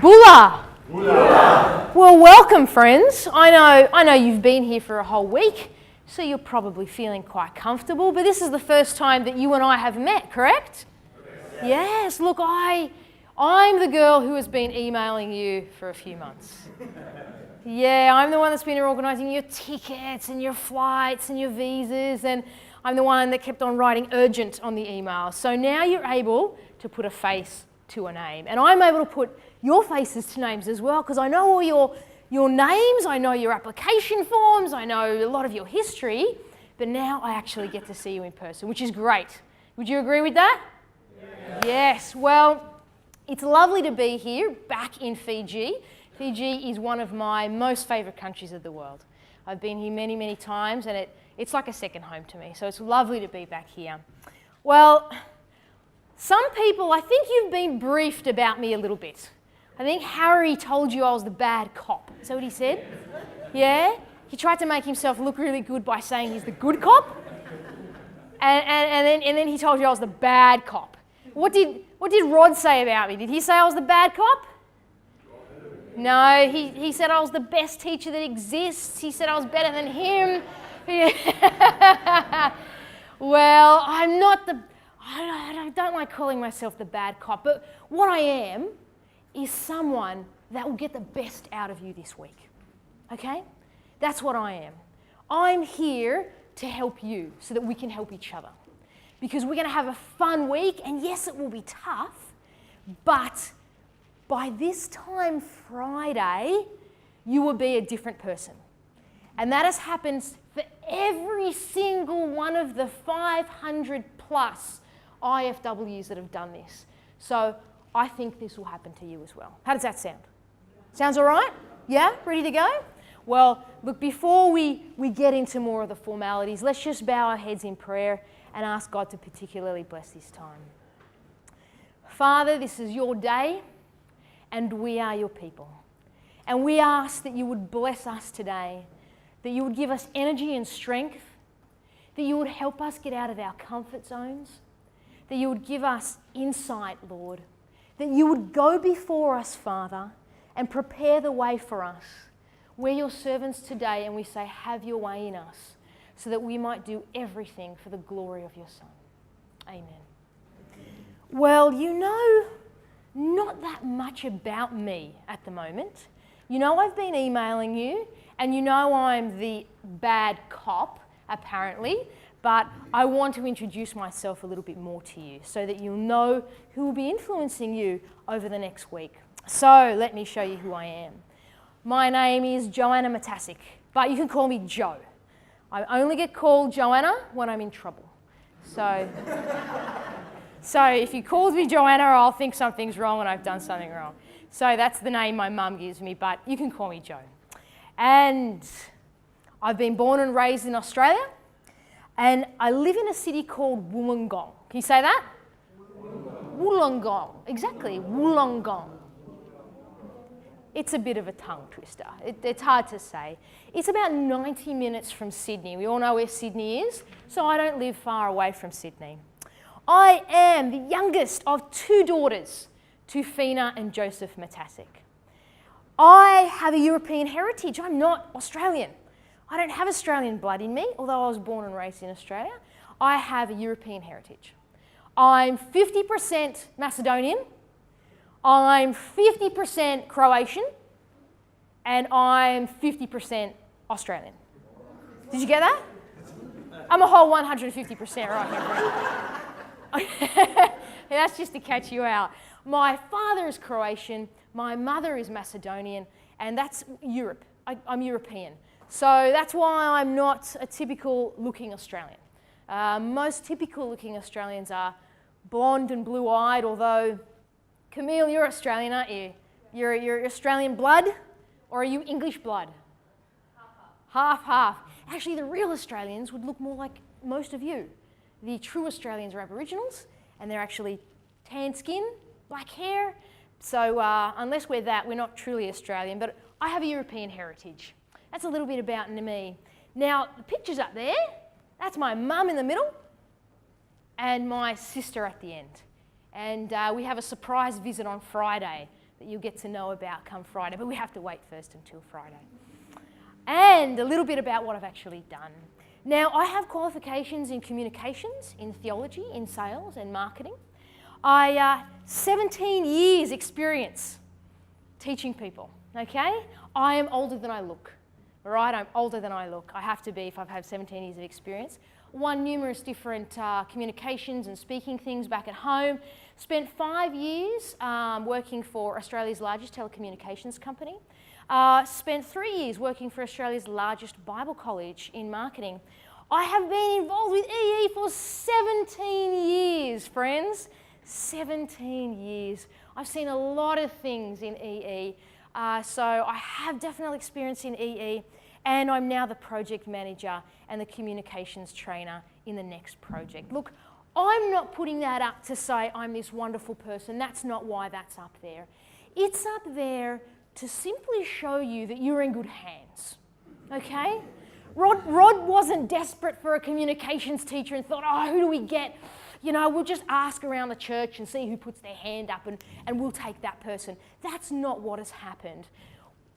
Bula. Bula. Well, welcome, friends. I know you've been here for a whole week, so you're probably feeling quite comfortable, but this is the first time that you and I have met, correct? Yes. Look, I'm the girl who has been emailing you for a few months. Yeah, I'm the one that's been organising your tickets and your flights and your visas, and I'm the one that kept on writing urgent on the email. So now you're able to put a face to a name. And I'm able to put your faces to names as well, because I know all your names, I know your application forms, I know a lot of your history, but now I actually get to see you in person, which is great. Would you agree with that? Yeah. Yes. Well, it's lovely to be here back in Fiji. Fiji is one of my most favourite countries of the world. I've been here many, many times, and it's like a second home to me, so it's lovely to be back here. Well, some people, I think you've been briefed about me a little bit. I think Harry told you I was the bad cop. Is that what he said? Yeah? He tried to make himself look really good by saying he's the good cop. And then he told you I was the bad cop. What did Rod say about me? Did he say I was the bad cop? No, he said I was the best teacher that exists. He said I was better than him. Well, I'm not I don't like calling myself the bad cop, but what I am is someone that will get the best out of you this week, okay? That's what I am. I'm here to help you so that we can help each other, because we're going to have a fun week, and yes, it will be tough, but by this time Friday, you will be a different person. And that has happened for every single one of the 500 plus IFWs that have done this. So I think this will happen to you as well. How does that sound? Sounds all right? Yeah? Ready to go? Well, look, before we get into more of the formalities, let's just bow our heads in prayer and ask God to particularly bless this time. Father, this is your day, and we are your people. And we ask that you would bless us today, that you would give us energy and strength, that you would help us get out of our comfort zones, that you would give us insight, Lord, that you would go before us, Father, and prepare the way for us. We're your servants today, and we say, have your way in us, so that we might do everything for the glory of your Son. Amen. Well, you know not that much about me at the moment. You know I've been emailing you, and you know I'm the bad cop, apparently, but I want to introduce myself a little bit more to you so that you'll know who will be influencing you over the next week. So let me show you who I am. My name is Joanna Matasic, but you can call me Jo. I only get called Joanna when I'm in trouble. So if you call me Joanna, I'll think something's wrong and I've done something wrong. So that's the name my mum gives me, but you can call me Jo. And I've been born and raised in Australia, and I live in a city called Wollongong. Can you say that? Wollongong. Exactly, Wollongong. It's a bit of a tongue twister. It's hard to say. It's about 90 minutes from Sydney. We all know where Sydney is, so I don't live far away from Sydney. I am the youngest of two daughters to Fina and Joseph Matasic. I have a European heritage. I'm not Australian. I don't have Australian blood in me, although I was born and raised in Australia. I have a European heritage. I'm 50% Macedonian, I'm 50% Croatian, and I'm 50% Australian. Did you get that? I'm a whole 150% right here. That's just to catch you out. My father is Croatian, my mother is Macedonian, and that's Europe. I'm European. So that's why I'm not a typical looking Australian. Most typical looking Australians are blonde and blue-eyed, although, Camille, you're Australian, aren't you? You're Australian blood, or are you English blood? Half. Half. Actually, the real Australians would look more like most of you. The true Australians are Aboriginals, and they're actually tan skin, black hair. So unless we're that, we're not truly Australian, but I have a European heritage. That's a little bit about me. Now, the picture's up there. That's my mum in the middle and my sister at the end. And we have a surprise visit on Friday that you'll get to know about come Friday, but we have to wait first until Friday. And a little bit about what I've actually done. Now, I have qualifications in communications, in theology, in sales and marketing. 17 years experience teaching people, okay? I am older than I look, all right? I'm older than I look. I have to be if I've had 17 years of experience. Won numerous different communications and speaking things back at home. Spent 5 years working for Australia's largest telecommunications company. Spent 3 years working for Australia's largest Bible college in marketing. I have been involved with EE for 17 years, friends. 17 years. I've seen a lot of things in EE. So I have definitely experience in EE, and I'm now the project manager and the communications trainer in the next project. Look, I'm not putting that up to say I'm this wonderful person. That's not why that's up there. It's up there to simply show you that you're in good hands, okay? Rod wasn't desperate for a communications teacher and thought, oh, who do we get? You know, we'll just ask around the church and see who puts their hand up and we'll take that person. That's not what has happened.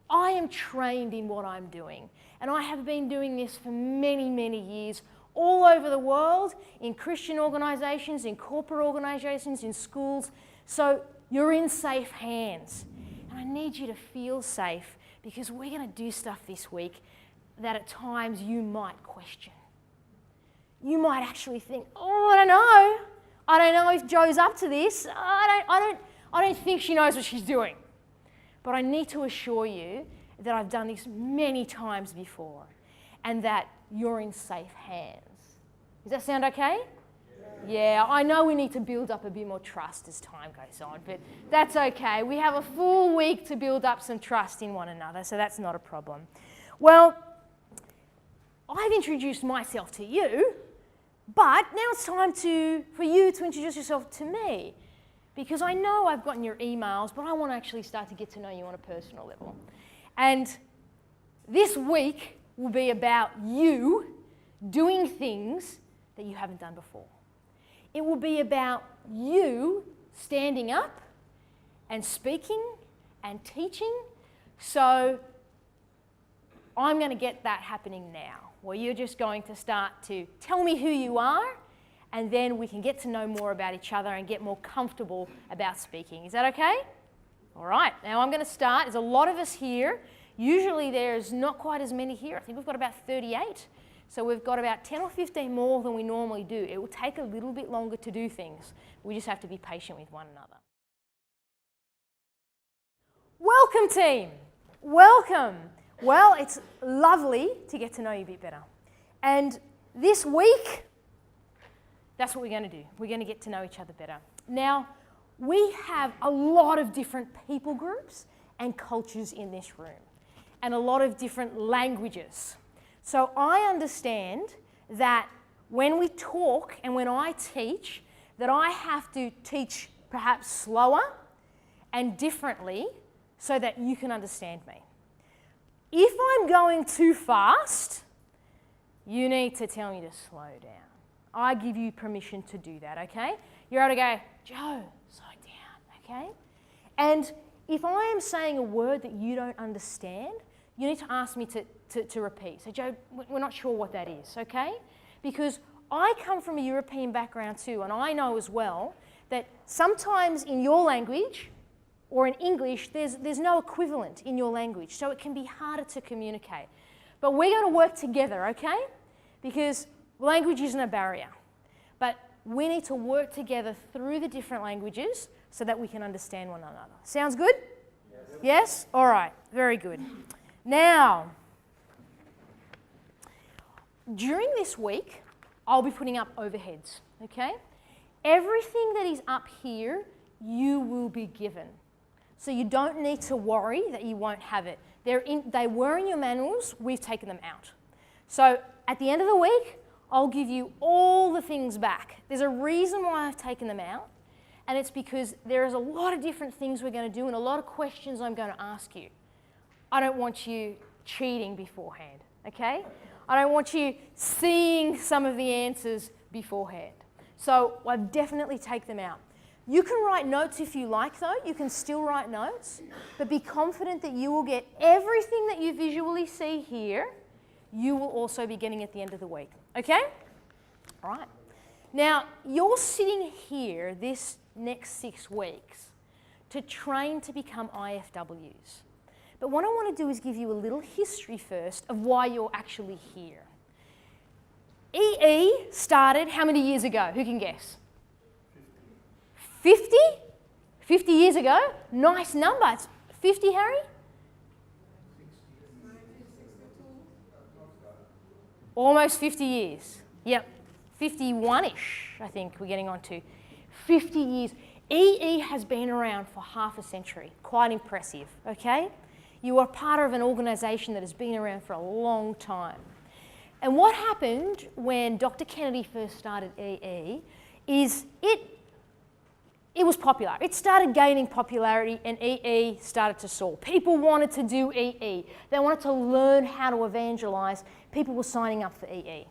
I am trained in what I'm doing, and I have been doing this for many, many years, all over the world, in Christian organisations, in corporate organisations, in schools. So you're in safe hands. And I need you to feel safe, because we're going to do stuff this week that at times you might question. You might actually think, oh, I don't know. I don't know if Jo's up to this. I don't think she knows what she's doing. But I need to assure you that I've done this many times before and that you're in safe hands. Does that sound okay? Yeah, I know we need to build up a bit more trust as time goes on, but that's okay. We have a full week to build up some trust in one another, so that's not a problem. Well, I've introduced myself to you, but now it's time for you to introduce yourself to me, because I know I've gotten your emails, but I want to actually start to get to know you on a personal level. And this week will be about you doing things that you haven't done before. It will be about you standing up and speaking and teaching. So I'm going to get that happening now, where you're just going to start to tell me who you are, and then we can get to know more about each other and get more comfortable about speaking. Is that okay? All right, now I'm going to start. There's a lot of us here. Usually there's not quite as many here. I think we've got about 38. So we've got about 10 or 15 more than we normally do. It will take a little bit longer to do things. We just have to be patient with one another. Welcome, team. Welcome. Well, it's lovely to get to know you a bit better. And this week, that's what we're going to do. We're going to get to know each other better. Now, we have a lot of different people groups and cultures in this room, and a lot of different languages. So I understand that when we talk and when I teach, that I have to teach perhaps slower and differently so that you can understand me. If I'm going too fast, you need to tell me to slow down. I give you permission to do that, okay? You're able to go, Jo, slow down, okay? And if I am saying a word that you don't understand, you need to ask me to repeat. So, Jo, we're not sure what that is, okay? Because I come from a European background too, and I know as well that sometimes in your language or in English, there's no equivalent in your language, so it can be harder to communicate. But we're going to work together, okay? Because language isn't a barrier, but we need to work together through the different languages so that we can understand one another. Sounds good? Yes? Yes? All right, very good. Now, during this week, I'll be putting up overheads, okay? Everything that is up here, you will be given. So you don't need to worry that you won't have it. They were in your manuals, we've taken them out. So at the end of the week, I'll give you all the things back. There's a reason why I've taken them out, and it's because there is a lot of different things we're going to do and a lot of questions I'm going to ask you. I don't want you cheating beforehand, okay? I don't want you seeing some of the answers beforehand. So I'll definitely take them out. You can write notes if you like, though. You can still write notes, but be confident that you will get everything that you visually see here, you will also be getting at the end of the week. Okay? All right. Now, you're sitting here this next 6 weeks to train to become IFWs. But what I want to do is give you a little history first of why you're actually here. EE started how many years ago? Who can guess? 50? 50 years ago? Nice number. It's 50, Harry? Almost 50 years. Yep. 51-ish, I think we're getting on to. 50 years. EE has been around for half a century. Quite impressive, okay? You are part of an organisation that has been around for a long time. And what happened when Dr. Kennedy first started EE is it was popular. It started gaining popularity and EE started to soar. People wanted to do EE. They wanted to learn how to evangelise. People were signing up for EE.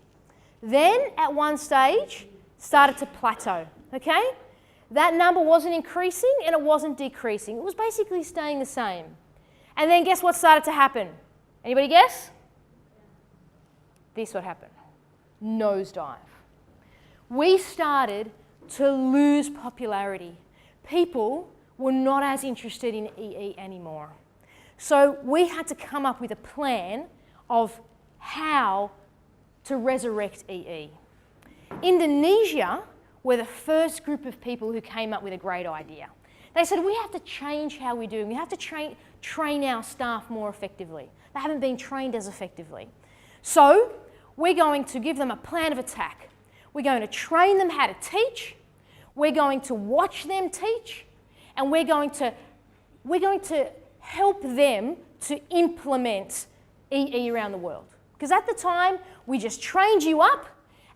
Then, at one stage, started to plateau, okay? That number wasn't increasing and it wasn't decreasing. It was basically staying the same. And then guess what started to happen? Anybody guess? This what happened. Nosedive. We started to lose popularity. People were not as interested in EE anymore. So we had to come up with a plan of how to resurrect EE. Indonesia were the first group of people who came up with a great idea. They said, we have to change how we do. We have to train our staff more effectively. They haven't been trained as effectively. So we're going to give them a plan of attack. We're going to train them how to teach. We're going to watch them teach. And we're going to help them to implement EE around the world. Because at the time, we just trained you up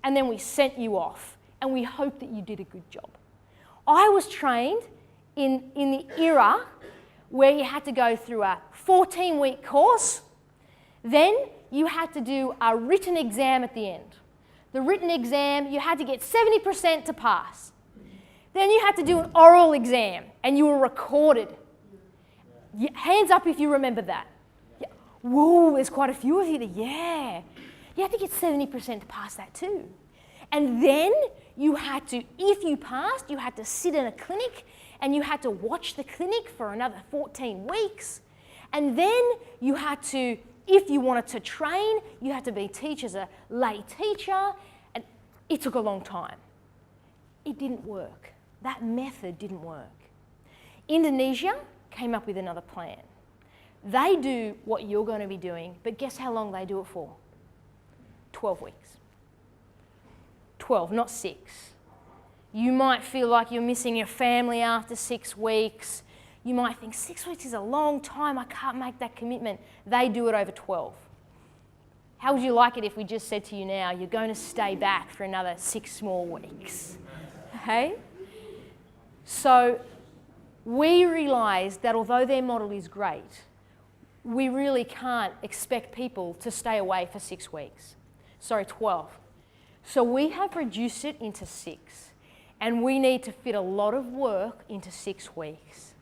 and then we sent you off. And we hoped that you did a good job. I was trained in the era where you had to go through a 14-week course. Then you had to do a written exam at the end. The written exam, you had to get 70% to pass. Then you had to do an oral exam and you were recorded. Hands up if you remember that. Yeah. Whoa, there's quite a few of you there. Yeah. You had to get 70% to pass that too. And then you had to, if you passed, you had to sit in a clinic and you had to watch the clinic for another 14 weeks. And then you had to, if you wanted to train, you had to be teach as a lay teacher. And it took a long time. It didn't work. That method didn't work. Indonesia came up with another plan. They do what you're going to be doing, but guess how long they do it for? 12 weeks. 12, not 6. You might feel like you're missing your family after 6 weeks. You might think 6 weeks is a long time, I can't make that commitment. They do it over 12. How would you like it if we just said to you now, you're going to stay back for another 6 more weeks? Okay? So we realised that although their model is great, we really can't expect people to stay away for 6 weeks. Sorry, 12. So we have reduced it into 6, and we need to fit a lot of work into 6 weeks.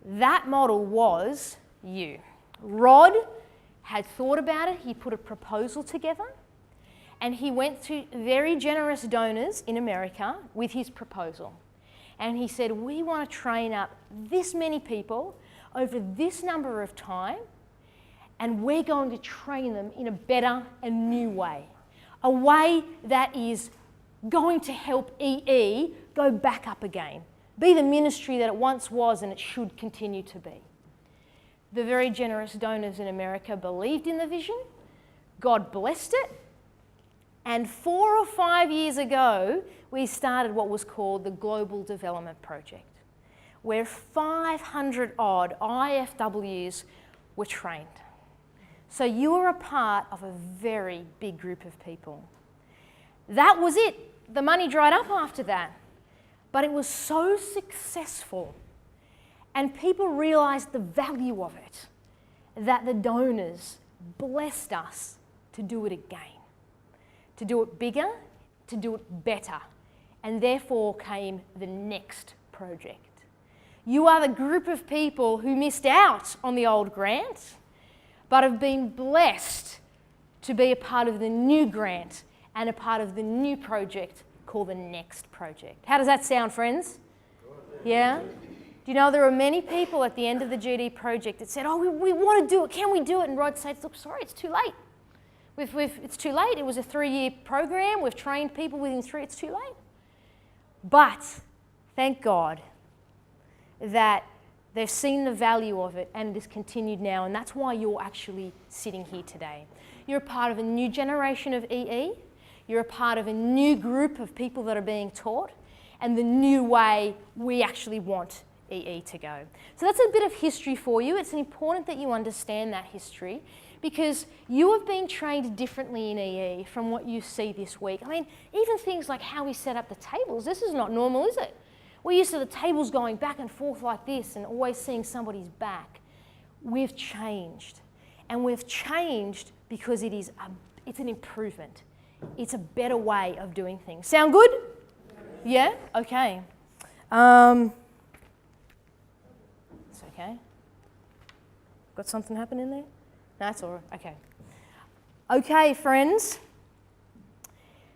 That model was you. Rod had thought about it, he put a proposal together, and he went to very generous donors in America with his proposal. And he said, we want to train up this many people over this number of time, and we're going to train them in a better and new way. A way that is going to help EE go back up again, be the ministry that it once was and it should continue to be. The very generous donors in America believed in the vision, God blessed it, and 4 or 5 years ago, we started what was called the Global Development Project, where 500 odd IFWs were trained. So you were a part of a very big group of people. That was it. The money dried up after that. But it was so successful and people realised the value of it that the donors blessed us to do it again, to do it bigger, to do it better, and therefore came the next project. You are the group of people who missed out on the old grant, but have been blessed to be a part of the new grant and a part of the new project called the next project. How does that sound, friends? Yeah? Do you know there are many people at the end of the GD project that said, oh, we want to do it, can we do it? And Rod said, look, sorry, it's too late. It's too late. It was a 3-year program. We've trained people within 3. It's too late. But thank God that they've seen the value of it and it has continued now, and that's why you're actually sitting here today. You're a part of a new generation of EE. You're a part of a new group of people that are being taught and the new way we actually want EE to go. So that's a bit of history for you. It's important that you understand that history because you have been trained differently in EE from what you see this week. I mean, even things like how we set up the tables, this is not normal, is it? We're used to the tables going back and forth like this and always seeing somebody's back. We've changed. And we've changed because it's an improvement. It's a better way of doing things. Sound good? Yeah? Okay. It's okay. Got something happening there? No, that's all right. Okay. Okay, friends.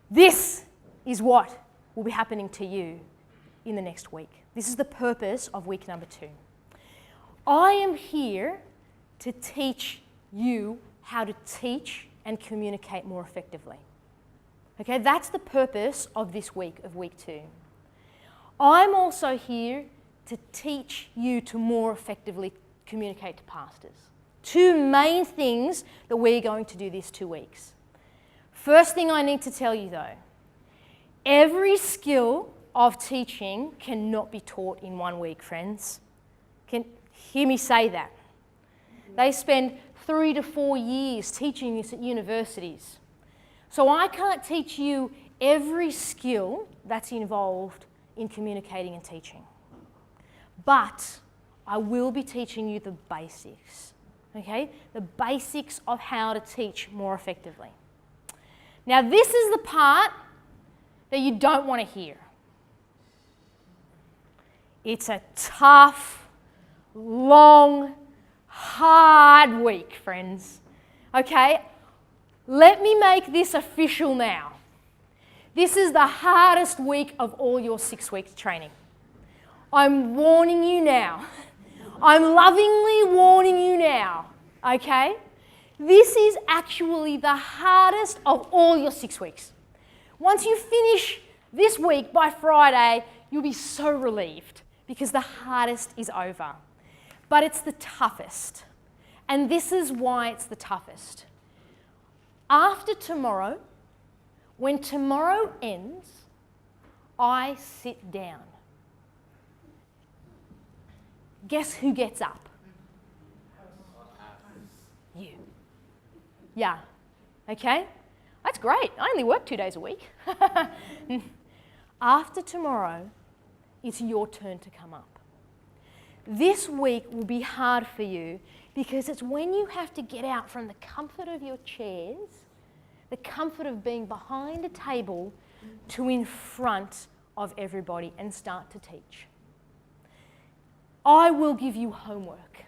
This is what will be happening to you in the next week. This is the purpose of week number 2. I am here to teach you how to teach and communicate more effectively. Okay, that's the purpose of this week, of week 2. I'm also here to teach you to more effectively communicate to pastors. 2 main things that we're going to do these 2 weeks. First thing I need to tell you though, every skill of teaching cannot be taught in 1 week, friends. Can hear me say that. They spend 3 to 4 years teaching this at universities. So I can't teach you every skill that's involved in communicating and teaching. But I will be teaching you the basics, okay? The basics of how to teach more effectively. Now this is the part that you don't want to hear. It's a tough, long, hard week, friends. Okay? Let me make this official now. This is the hardest week of all your 6 weeks training. I'm warning you now. I'm lovingly warning you now. Okay? This is actually the hardest of all your 6 weeks. Once you finish this week by Friday, you'll be so relieved because the hardest is over. But it's the toughest. And this is why it's the toughest. After tomorrow, when tomorrow ends, I sit down. Guess who gets up? You. Yeah. Okay? That's great. I only work 2 days a week. After tomorrow, it's your turn to come up. This week will be hard for you because it's when you have to get out from the comfort of your chairs, the comfort of being behind a table, to in front of everybody and start to teach. I will give you homework.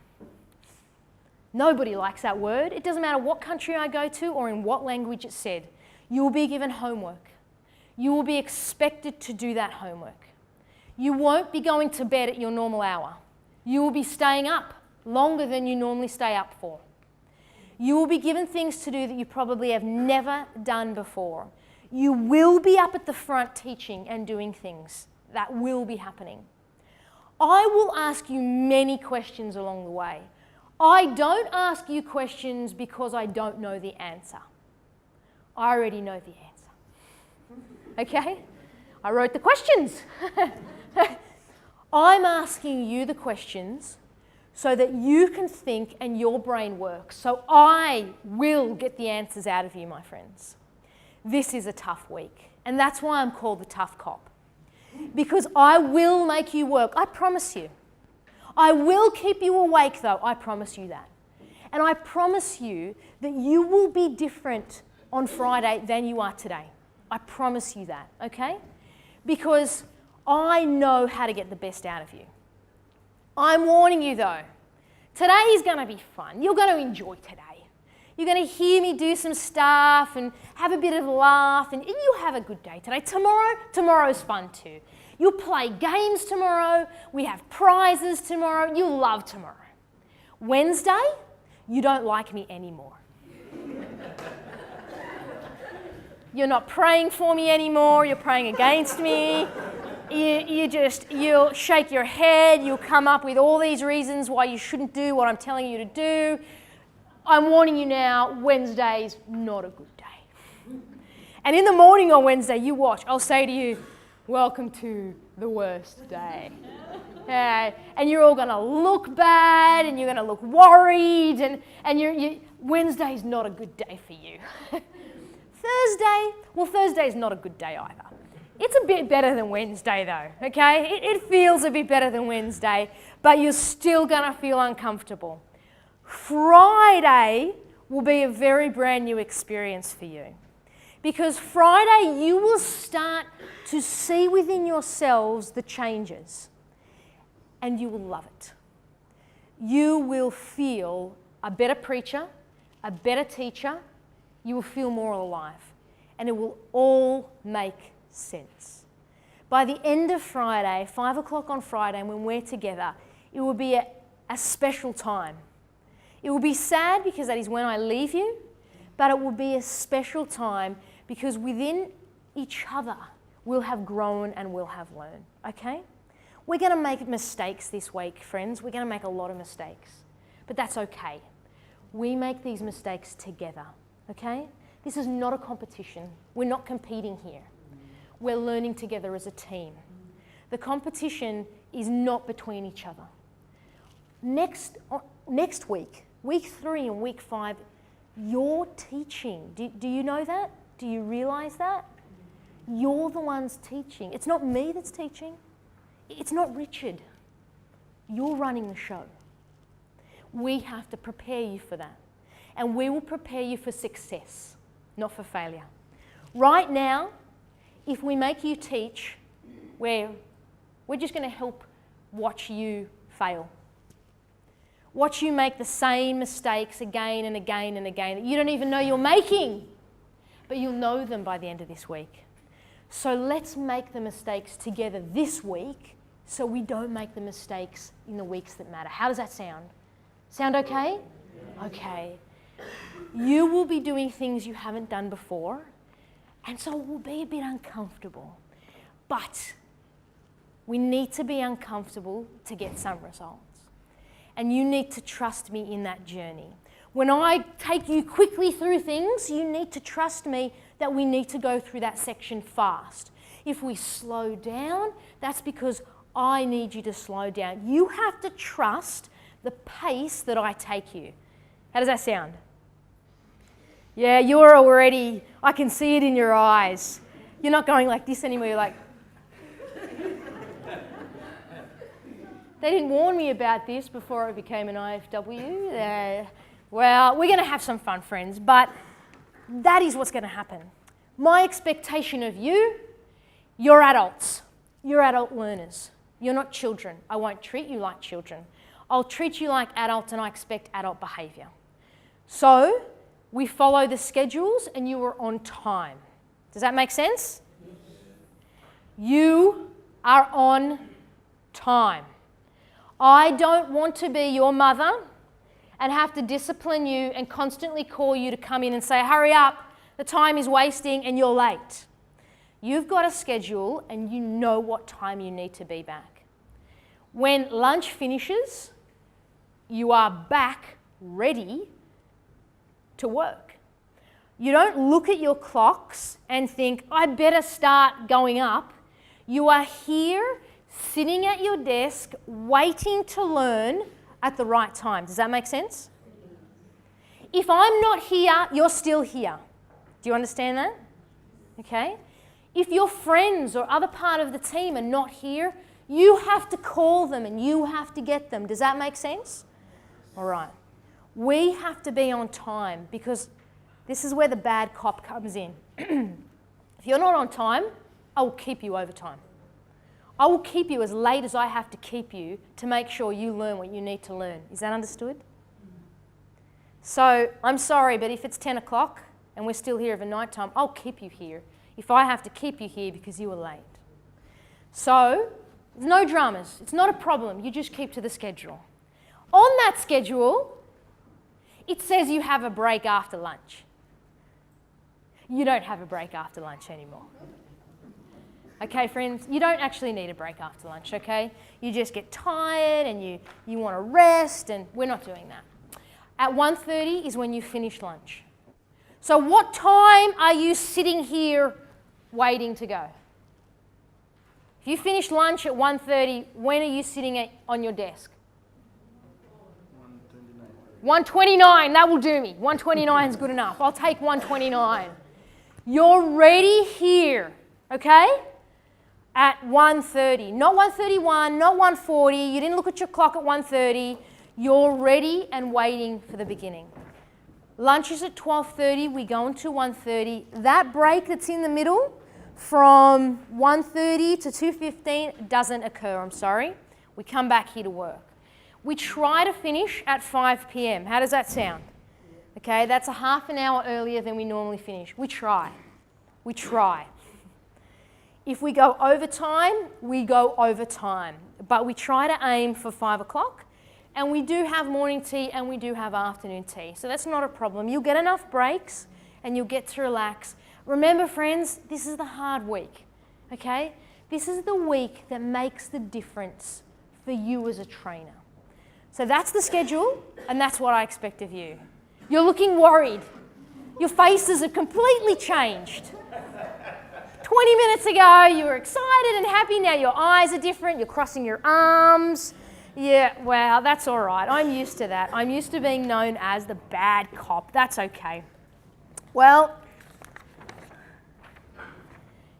Nobody likes that word. It doesn't matter what country I go to or in what language it's said. You will be given homework. You will be expected to do that homework. You won't be going to bed at your normal hour. You will be staying up longer than you normally stay up for. You will be given things to do that you probably have never done before. You will be up at the front teaching and doing things. That will be happening. I will ask you many questions along the way. I don't ask you questions because I don't know the answer. I already know the answer. Okay? I wrote the questions. I'm asking you the questions so that you can think and your brain works. So I will get the answers out of you, my friends. This is a tough week. And that's why I'm called the tough cop. Because I will make you work. I promise you. I will keep you awake though. I promise you that. And I promise you that you will be different on Friday than you are today. I promise you that, okay? because I know how to get the best out of you. I'm warning you though, today is going to be fun. You're going to enjoy today. You're going to hear me do some stuff and have a bit of a laugh, and you'll have a good day today. Tomorrow's fun too. You'll play games tomorrow. We have prizes tomorrow. You'll love tomorrow. Wednesday, you don't like me anymore. You're not praying for me anymore. You're praying against me. You'll shake your head. You'll come up with all these reasons why you shouldn't do what I'm telling you to do. I'm warning you now, Wednesday's not a good day. And in the morning on Wednesday, you watch. I'll say to you, welcome to the worst day. And you're all going to look bad, and you're going to look worried, and Wednesday's not a good day for you. Thursday's not a good day either. It's a bit better than Wednesday though, okay? It feels a bit better than Wednesday, but you're still going to feel uncomfortable. Friday will be a very brand new experience for you, because Friday you will start to see within yourselves the changes, and you will love it. You will feel a better preacher, a better teacher. You will feel more alive, and it will all make sense. By the end of Friday, 5 o'clock on Friday, when we're together, it will be a special time. It will be sad because that is when I leave you, but it will be a special time because within each other we'll have grown and we'll have learned, okay? We're going to make mistakes this week, friends. We're going to make a lot of mistakes, but that's okay. We make these mistakes together, okay? This is not a competition. We're not competing here. We're learning together as a team. The competition is not between each other. Next week, week 3 and week 5, you're teaching. Do you know that? Do you realise that? You're the ones teaching. It's not me that's teaching. It's not Richard. You're running the show. We have to prepare you for that. And we will prepare you for success, not for failure. Right now, if we make you teach, we're just going to help watch you fail. Watch you make the same mistakes again and again and again that you don't even know you're making, but you'll know them by the end of this week. So let's make the mistakes together this week so we don't make the mistakes in the weeks that matter. How does that sound? Sound okay? Okay. You will be doing things you haven't done before, and so it will be a bit uncomfortable. But we need to be uncomfortable to get some results. And you need to trust me in that journey. When I take you quickly through things, you need to trust me that we need to go through that section fast. If we slow down, that's because I need you to slow down. You have to trust the pace that I take you. How does that sound? Yeah, you're already, I can see it in your eyes. You're not going like this anymore, you're like, they didn't warn me about this before I became an IFW. Well, we're going to have some fun, friends, but that is what's going to happen. My expectation of you, you're adults. You're adult learners. You're not children. I won't treat you like children. I'll treat you like adults, and I expect adult behaviour. So we follow the schedules and you are on time. Does that make sense? You are on time. I don't want to be your mother and have to discipline you and constantly call you to come in and say, hurry up, the time is wasting and you're late. You've got a schedule and you know what time you need to be back. When lunch finishes, you are back ready to work. You don't look at your clocks and think, I better start going up. You are here, sitting at your desk, waiting to learn at the right time. Does that make sense? If I'm not here, you're still here. Do you understand that? Okay? If your friends or other part of the team are not here, you have to call them and you have to get them. Does that make sense? All right. We have to be on time because this is where the bad cop comes in. If you're not on time, I will keep you overtime. I will keep you as late as I have to keep you to make sure you learn what you need to learn. Is that understood? So I'm sorry, but if it's 10 o'clock and we're still here over night time, I'll keep you here if I have to keep you here because you were late. So there's no dramas. It's not a problem. You just keep to the schedule. On that schedule, it says you have a break after lunch. You don't have a break after lunch anymore. Okay, friends, you don't actually need a break after lunch, okay? You just get tired and you want to rest, and we're not doing that. At 1:30 is when you finish lunch. So what time are you sitting here waiting to go? If you finish lunch at 1:30, when are you sitting on your desk? 1:29, that will do me. 1:29 is good enough. I'll take 1:29. You're ready here, okay? At 1:30, not 1:31, not 1:40. You didn't look at your clock at 1:30. You're ready and waiting for the beginning. Lunch is at 12:30. We go into 1:30. That break that's in the middle from 1:30 to 2:15 doesn't occur, I'm sorry. We come back here to work. We try to finish at 5 p.m. How does that sound? Okay, that's a half an hour earlier than we normally finish. We try. We try. If we go overtime, we go overtime. But we try to aim for 5 o'clock. And we do have morning tea and we do have afternoon tea. So that's not a problem. You'll get enough breaks and you'll get to relax. Remember, friends, this is the hard week, okay? This is the week that makes the difference for you as a trainer. So that's the schedule and that's what I expect of you. You're looking worried. Your faces have completely changed. 20 minutes ago, you were excited and happy. Now your eyes are different. You're crossing your arms. Yeah, well, that's all right. I'm used to that. I'm used to being known as the bad cop. That's okay. Well,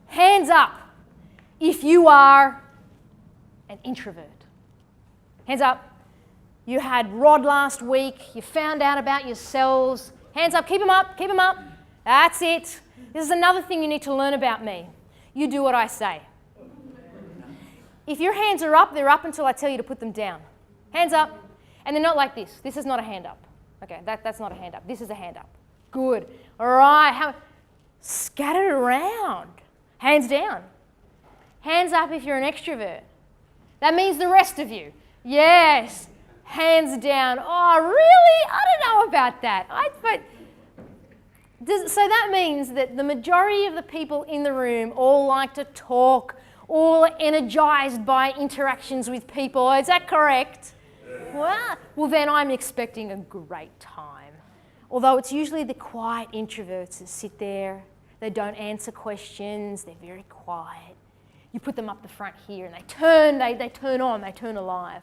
hands up if you are an introvert. Hands up. You had Rod last week. You found out about yourselves. Hands up. Keep them up. Keep them up. That's it. This is another thing you need to learn about me. You do what I say. If your hands are up, they're up until I tell you to put them down. Hands up. And they're not like this. This is not a hand up. Okay, that's not a hand up. This is a hand up. Good. All right. Scatter it around. Hands down. Hands up if you're an extrovert. That means the rest of you. Yes. Hands down. Oh, really? I don't know about that. So that means that the majority of the people in the room all like to talk, all energized by interactions with people. Is that correct? Well, then I'm expecting a great time. Although it's usually the quiet introverts that sit there. They don't answer questions. They're very quiet. You put them up the front here and they turn on, they turn alive.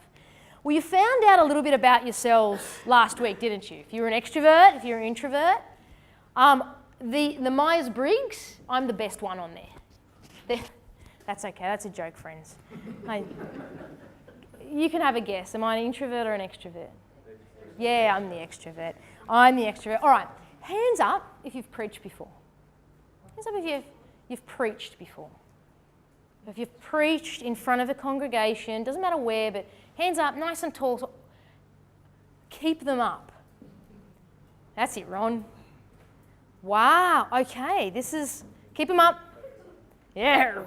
Well, you found out a little bit about yourselves last week, didn't you? If you're an extrovert, if you're an introvert. The Myers-Briggs, I'm the best one on there. That's okay, that's a joke, friends. You can have a guess. Am I an introvert or an extrovert? Yeah, I'm the extrovert. I'm the extrovert. All right, hands up if you've preached before. Hands up if you've preached before. If you've preached in front of a congregation, doesn't matter where, but hands up, nice and tall. Keep them up. That's it, Ron. Wow, okay, keep them up. Yeah.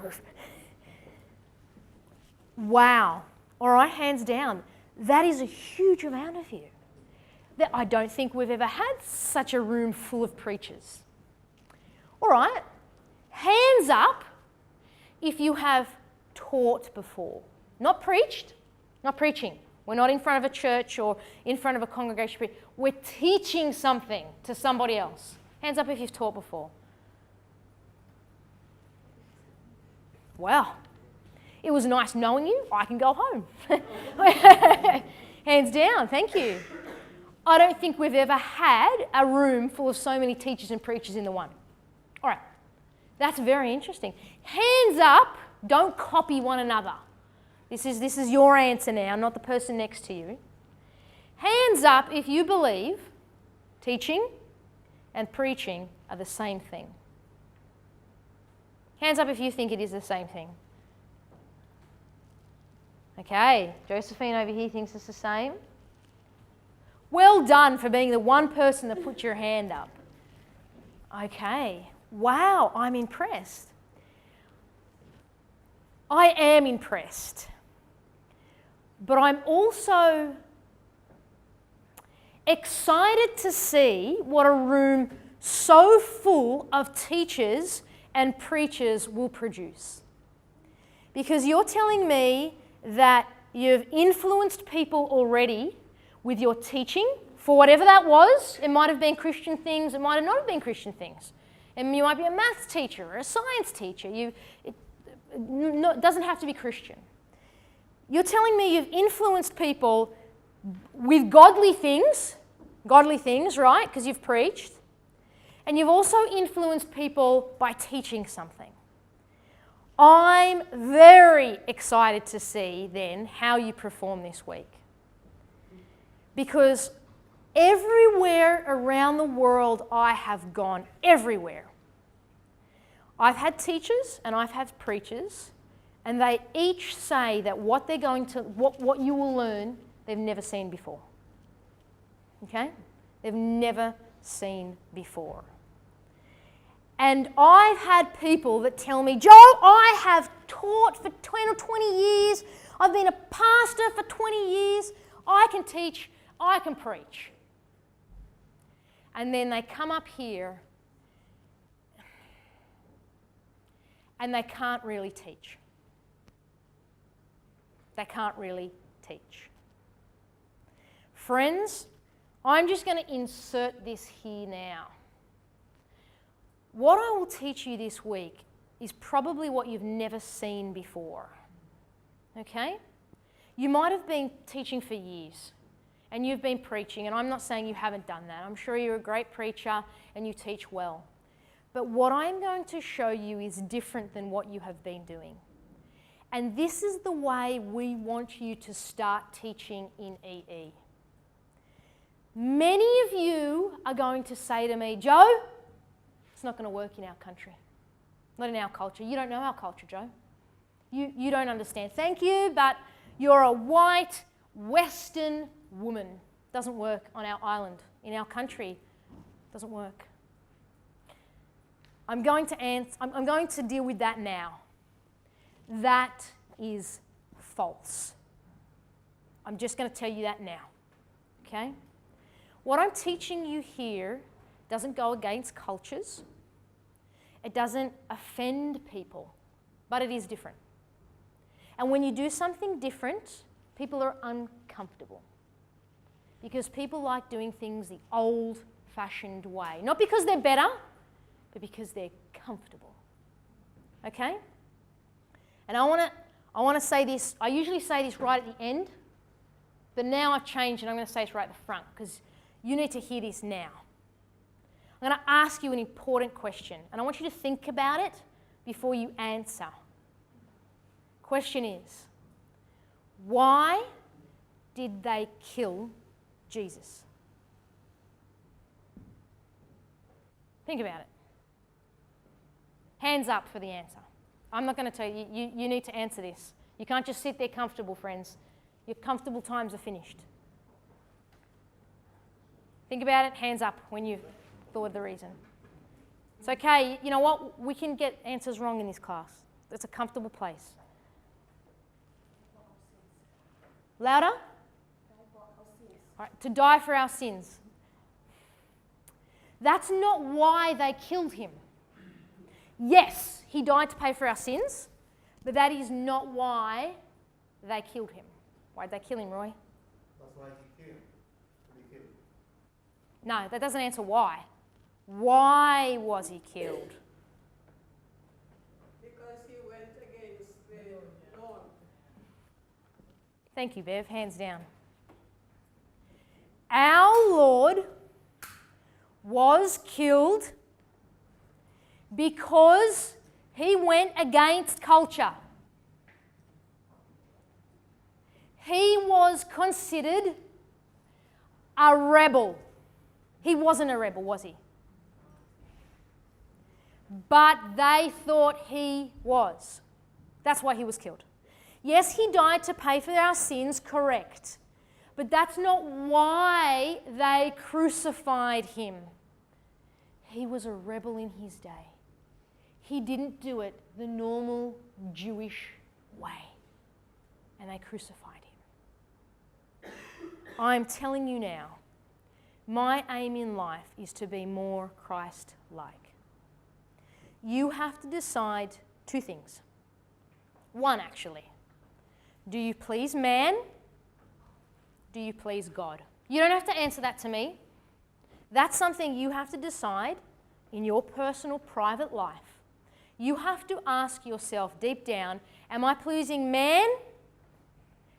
Wow. All right, hands down. That is a huge amount of you. I don't think we've ever had such a room full of preachers. All right, hands up if you have taught before. Not preached, not preaching. We're not in front of a church or in front of a congregation. We're teaching something to somebody else. Hands up if you've taught before. Well, it was nice knowing you. I can go home. Hands down, thank you. I don't think we've ever had a room full of so many teachers and preachers in the one. All right, that's very interesting. Hands up, don't copy one another. This is your answer now, not the person next to you. Hands up if you believe teaching and preaching are the same thing. Hands up if you think it is the same thing. Okay, Josephine over here thinks it's the same. Well done for being the one person that put your hand up. Okay, wow, I'm impressed. I am impressed. But I'm also excited to see what a room so full of teachers and preachers will produce. Because you're telling me that you've influenced people already with your teaching, for whatever that was. It might have been Christian things, it might have not have been Christian things. And you might be a maths teacher or a science teacher. It doesn't have to be Christian. You're telling me you've influenced people with godly things, right? Because you've preached. And you've also influenced people by teaching something. I'm very excited to see then how you perform this week. Because everywhere around the world I have gone, everywhere, I've had teachers and I've had preachers, and they each say that what you will learn, they've never seen before. Okay? They've never seen before. And I've had people that tell me, Joe, I have taught for 10 or 20 years. I've been a pastor for 20 years. I can teach, I can preach. And then they come up here and they can't really teach. They can't really teach. Friends, I'm just going to insert this here now. What I will teach you this week is probably what you've never seen before. Okay? You might have been teaching for years and you've been preaching, and I'm not saying you haven't done that. I'm sure you're a great preacher and you teach well. But what I'm going to show you is different than what you have been doing. And this is the way we want you to start teaching in EE. Many of you are going to say to me, Joe, it's not going to work in our country, not in our culture. You don't know our culture, Joe. You don't understand. Thank you, but you're a white, Western woman. Doesn't work on our island, in our country. Doesn't work. I'm going to deal with that now. That is false. I'm just going to tell you that now. Okay? What I'm teaching you here doesn't go against cultures. It doesn't offend people, but it is different. And when you do something different, people are uncomfortable because people like doing things the old-fashioned way. Not because they're better, but because they're comfortable. Okay? And I want to say this. I usually say this right at the end, but now I've changed and I'm going to say this right at the front because you need to hear this now. I'm going to ask you an important question, and I want you to think about it before you answer. Question is, why did they kill Jesus? Think about it. Hands up for the answer. I'm not going to tell you. You need to answer this. You can't just sit there comfortable, friends. Your comfortable times are finished. Think about it. Hands up when you've thought of the reason. It's okay. You know what? We can get answers wrong in this class. It's a comfortable place. Louder? All right, to die for our sins. That's not why they killed him. Yes, he died to pay for our sins, but that is not why they killed him. Why did they kill him, Roy? That's why he killed. No, that doesn't answer why. Why was he killed? Because he went against the Lord. Thank you, Bev. Hands down. Our Lord was killed because he went against culture. He was considered a rebel. He wasn't a rebel, was he? but they thought he was. That's why he was killed. Yes, he died to pay for our sins, correct. But that's not why they crucified him. He was a rebel in his day. He didn't do it the normal Jewish way. And they crucified him. I'm telling you now, my aim in life is to be more Christ-like. You have to decide two things. One, actually. Do you please man? Do you please God? You don't have to answer that to me. That's something you have to decide in your personal, private life. You have to ask yourself deep down, am I pleasing man?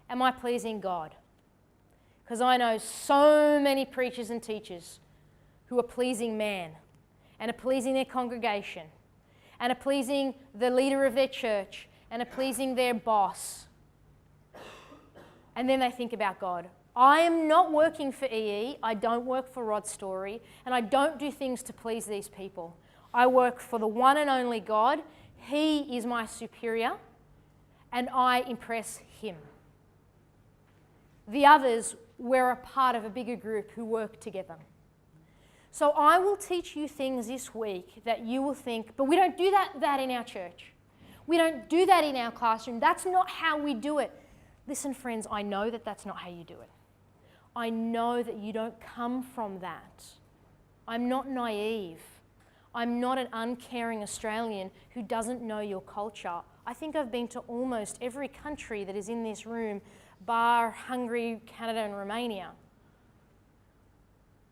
Am I pleasing God? Because I know so many preachers and teachers who are pleasing man and are pleasing their congregation and are pleasing the leader of their church and are pleasing their boss. And then they think about God. I am not working for EE, I don't work for Rod Story, and I don't do things to please these people. I work for the one and only God. He is my superior, and I impress him. The others, we're a part of a bigger group who work together. So I will teach you things this week that you will think, but we don't do that in our church. We don't do that in our classroom. That's not how we do it. Listen, friends, I know that that's not how you do it. I know that you don't come from that. I'm not naive. I'm not an uncaring Australian who doesn't know your culture. I think I've been to almost every country that is in this room, bar Hungary, Canada, and Romania.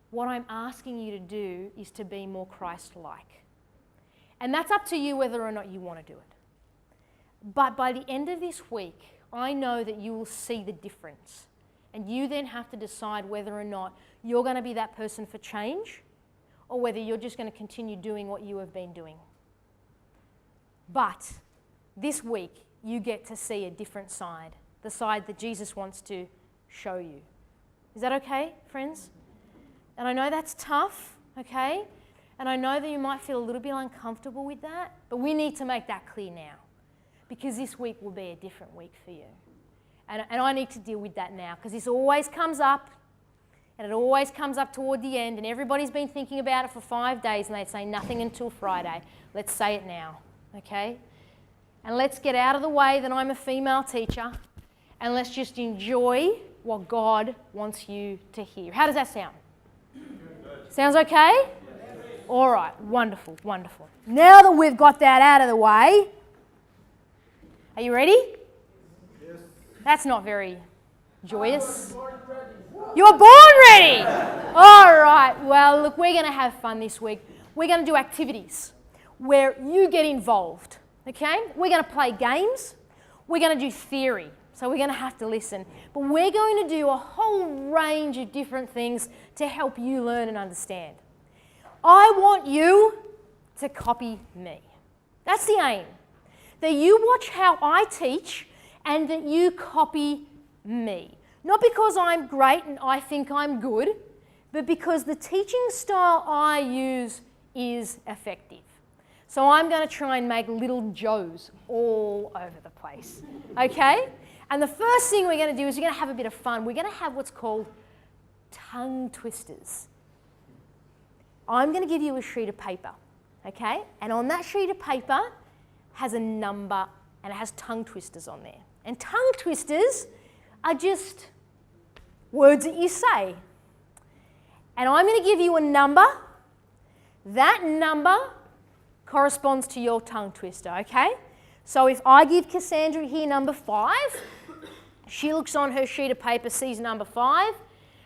What I'm asking you to do is to be more Christ-like. And that's up to you whether or not you want to do it. But by the end of this week, I know that you will see the difference. And you then have to decide whether or not you're going to be that person for change or whether you're just going to continue doing what you have been doing. But this week, you get to see a different side, the side that Jesus wants to show you. Is that okay, friends? And I know that's tough, okay? And I know that you might feel a little bit uncomfortable with that, but we need to make that clear now because this week will be a different week for you. And I need to deal with that now because this always comes up and it always comes up toward the end and everybody's been thinking about it for 5 days and they say nothing until Friday. Let's say it now, okay? And let's get out of the way that I'm a female teacher and let's just enjoy what God wants you to hear. How does that sound? Sounds okay? All right, wonderful, wonderful. Now that we've got that out of the way, are you ready? Yes. That's not very joyous. You were born ready! All right, well, look, we're going to have fun this week. We're going to do activities where you get involved, okay? We're going to play games. We're going to do theory, so we're going to have to listen. But we're going to do a whole range of different things to help you learn and understand. I want you to copy me. That's the aim. That you watch how I teach and that you copy me. Not because I'm great and I think I'm good, but because the teaching style I use is effective. So I'm going to try and make little Joes all over the place, okay? And the first thing we're going to do is we're going to have a bit of fun. We're going to have what's called tongue twisters. I'm going to give you a sheet of paper, okay? And on that sheet of paper has a number and it has tongue twisters on there. And tongue twisters are just words that you say. And I'm going to give you a number. That number corresponds to your tongue twister, okay? So if I give Cassandra here number 5, she looks on her sheet of paper, sees number 5,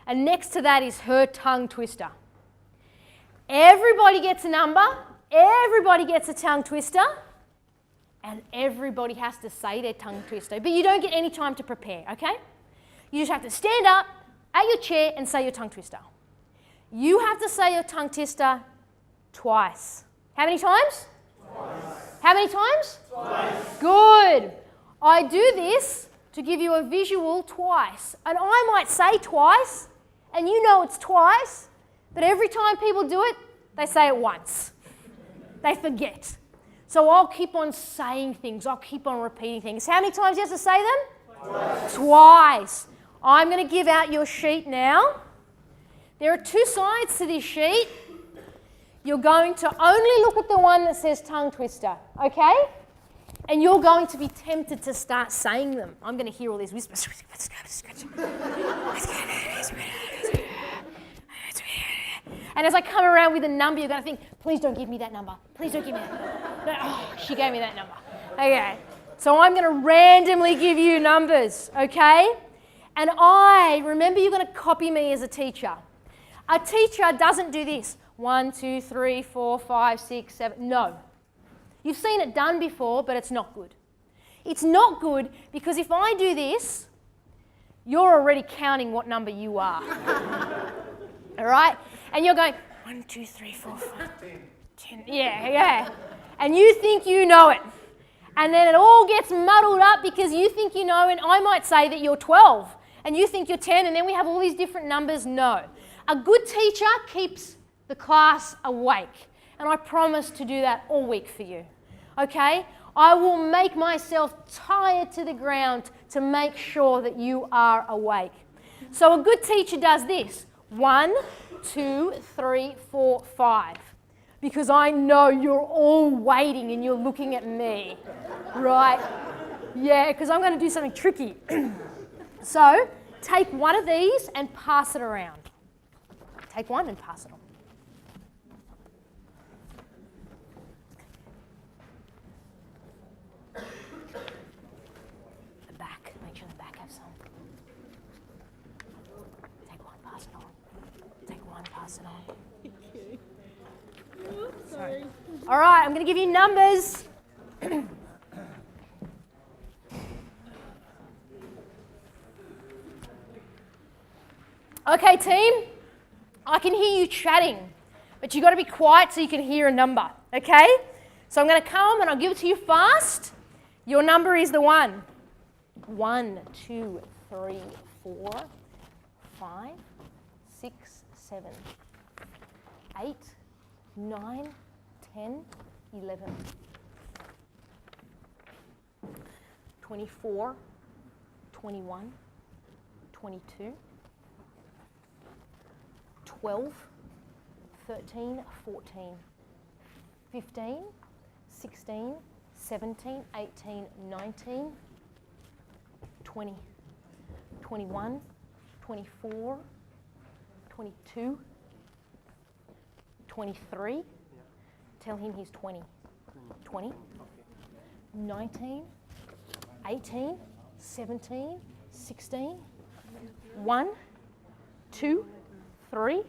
and next to that is her tongue twister. Everybody gets a number, everybody gets a tongue twister, and everybody has to say their tongue twister. But you don't get any time to prepare, okay? You just have to stand up at your chair and say your tongue twister. You have to say your tongue twister twice. How many times? Twice. How many times? Twice. Good. I do this to give you a visual twice. And I might say twice, and you know it's twice, but every time people do it, they say it once. They forget. So I'll keep on saying things. I'll keep on repeating things. How many times do you have to say them? Twice. I'm going to give out your sheet now. There are two sides to this sheet. You're going to only look at the one that says tongue twister, okay? And you're going to be tempted to start saying them. I'm going to hear all these whispers. And as I come around with a number, you're going to think, please don't give me that number. Please don't give me that. No, oh, she gave me that number. Okay. So I'm going to randomly give you numbers, okay? And remember you're going to copy me as a teacher. A teacher doesn't do this. 1, 2, 3, 4, 5, 6, 7. No. You've seen it done before, but it's not good. It's not good because if I do this, you're already counting what number you are. All right? And you're going, 1, 2, 3, 4, 5, 10. Yeah. And you think you know it. And then it all gets muddled up because you think you know, and I might say that you're 12, and you think you're 10, and then we have all these different numbers. No. A good teacher keeps the class awake. And I promise to do that all week for you. Okay? I will make myself tired to the ground to make sure that you are awake. So a good teacher does this. 1, 2, 3, 4, 5. Because I know you're all waiting and you're looking at me. Right? Yeah, because I'm going to do something tricky. So take one of these and pass it around. Take one and pass it on. The back. Make sure the back has some. Take one, pass it on. Take one, pass it on. Sorry. All right, I'm going to give you numbers. Okay, team. I can hear you chatting, but you've got to be quiet so you can hear a number, okay? So I'm going to come and I'll give it to you fast. Your number is the 1. 1, 2, 3, 4, 5, 6, 7, 8, 9, 10, 11, 24, 21, 22, 12, 13, 14, 15, 16, 17, 18, 19, 20, 21, 24, 22, 23. Tell him he's 20. 20, 19, 18, 17, 16, 1, 2, 3,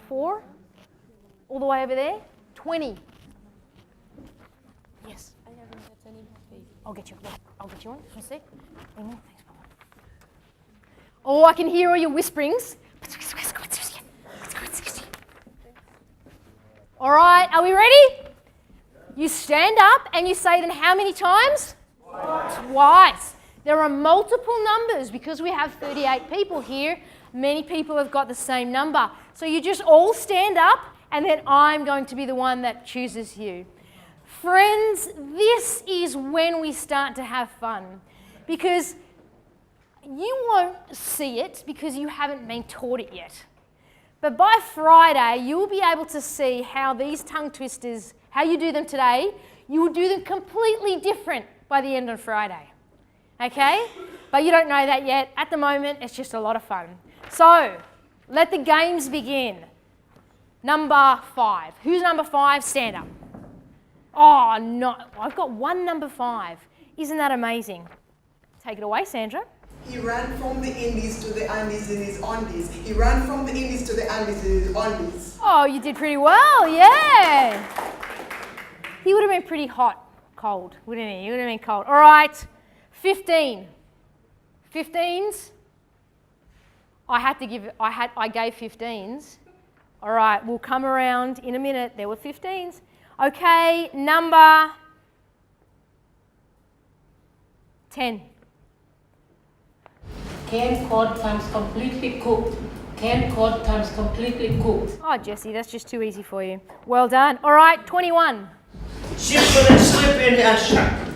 4, all the way over there, 20. Yes. I haven't got any more, please. I'll get you one. Can you see? Any more? Thanks, Mama. Oh, I can hear all your whisperings. All right, are we ready? You stand up and you say them how many times? Twice. There are multiple numbers because we have 38 people here. Many people have got the same number. So you just all stand up and then I'm going to be the one that chooses you. Friends, this is when we start to have fun because you won't see it because you haven't been taught it yet. But by Friday, you'll be able to see how these tongue twisters, how you do them today, you will do them completely different by the end of Friday. Okay? But you don't know that yet. At the moment, it's just a lot of fun. So, let the games begin. Number 5. Who's number 5? Stand up. Oh, no. I've got one number 5. Isn't that amazing? Take it away, Sandra. He ran from the Indies to the Andes in his undies. He ran from the Indies to the Andes in his undies. Oh, you did pretty well, yeah. He would have been pretty cold, wouldn't he? He would have been cold. All right, 15. 15s. I gave 15s. All right, we'll come around in a minute. There were 15s. Okay, number 10. Canned cod times completely cooked. Canned cod comes completely cooked. Oh, Jesse, that's just too easy for you. Well done. All right, 21. Sheep shouldn't sleep in a shack.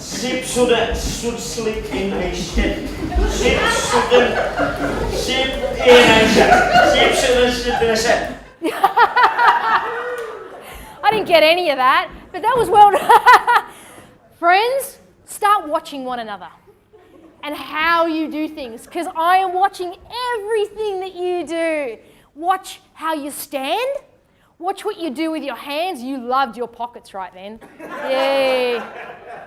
Sheep should sleep in a shed. Sheep shouldn't sleep in a shack. Sheep shouldn't sleep in a shed. I didn't get any of that, but that was well done. Friends, start watching one another and how you do things, because I am watching everything that you do. Watch how you stand. Watch what you do with your hands. You loved your pockets right then. Yay.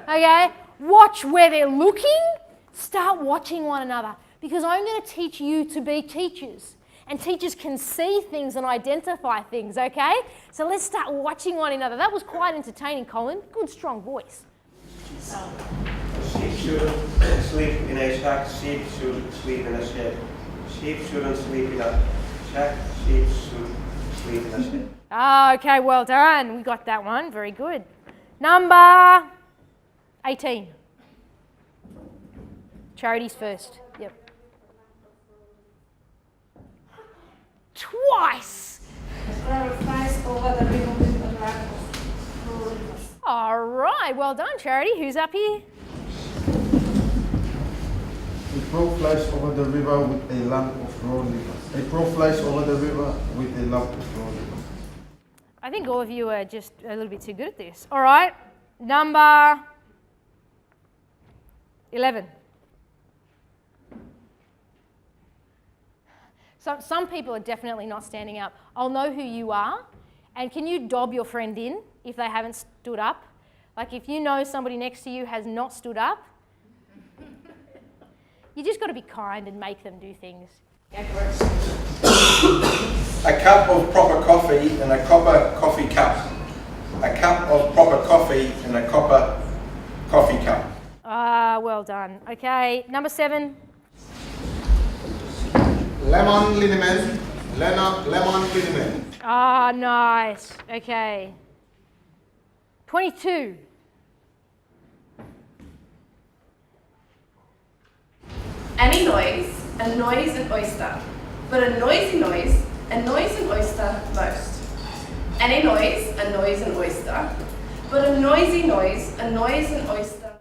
Okay? Watch where they're looking. Start watching one another, because I'm going to teach you to be teachers. And teachers can see things and identify things, okay? So let's start watching one another. That was quite entertaining, Colin. Good, strong voice. Sheep shouldn't sleep in a shack. Sheep should sleep in a shed. Sheep shouldn't sleep in a shack. Sheep should sleep in a shed. Ah, okay, well done. We got that one. Very good. Number 18. Charities first. Yep. Twice. Flies over the river with a lack of rivers. All right, well done, Charity. Who's up here? A crow flies over the river with a lump of raw livers. A crow flies over the river with a lump of raw livers. I think all of you are just a little bit too good at this. All right, number 11. So some people are definitely not standing up. I'll know who you are, and can you dob your friend in if they haven't stood up? Like if you know somebody next to you has not stood up, you just got to be kind and make them do things. Go for it. A cup of proper coffee in a copper coffee cup. A cup of proper coffee in a copper coffee cup. Ah, well done. Okay, number 7. Lemon liniment. Lemon liniment. Ah, nice. Okay. 22. Any noise, a noise an oyster. But a noisy noise, a noise an oyster most. Any noise, a noise an oyster. But a noisy noise, a noise an oyster.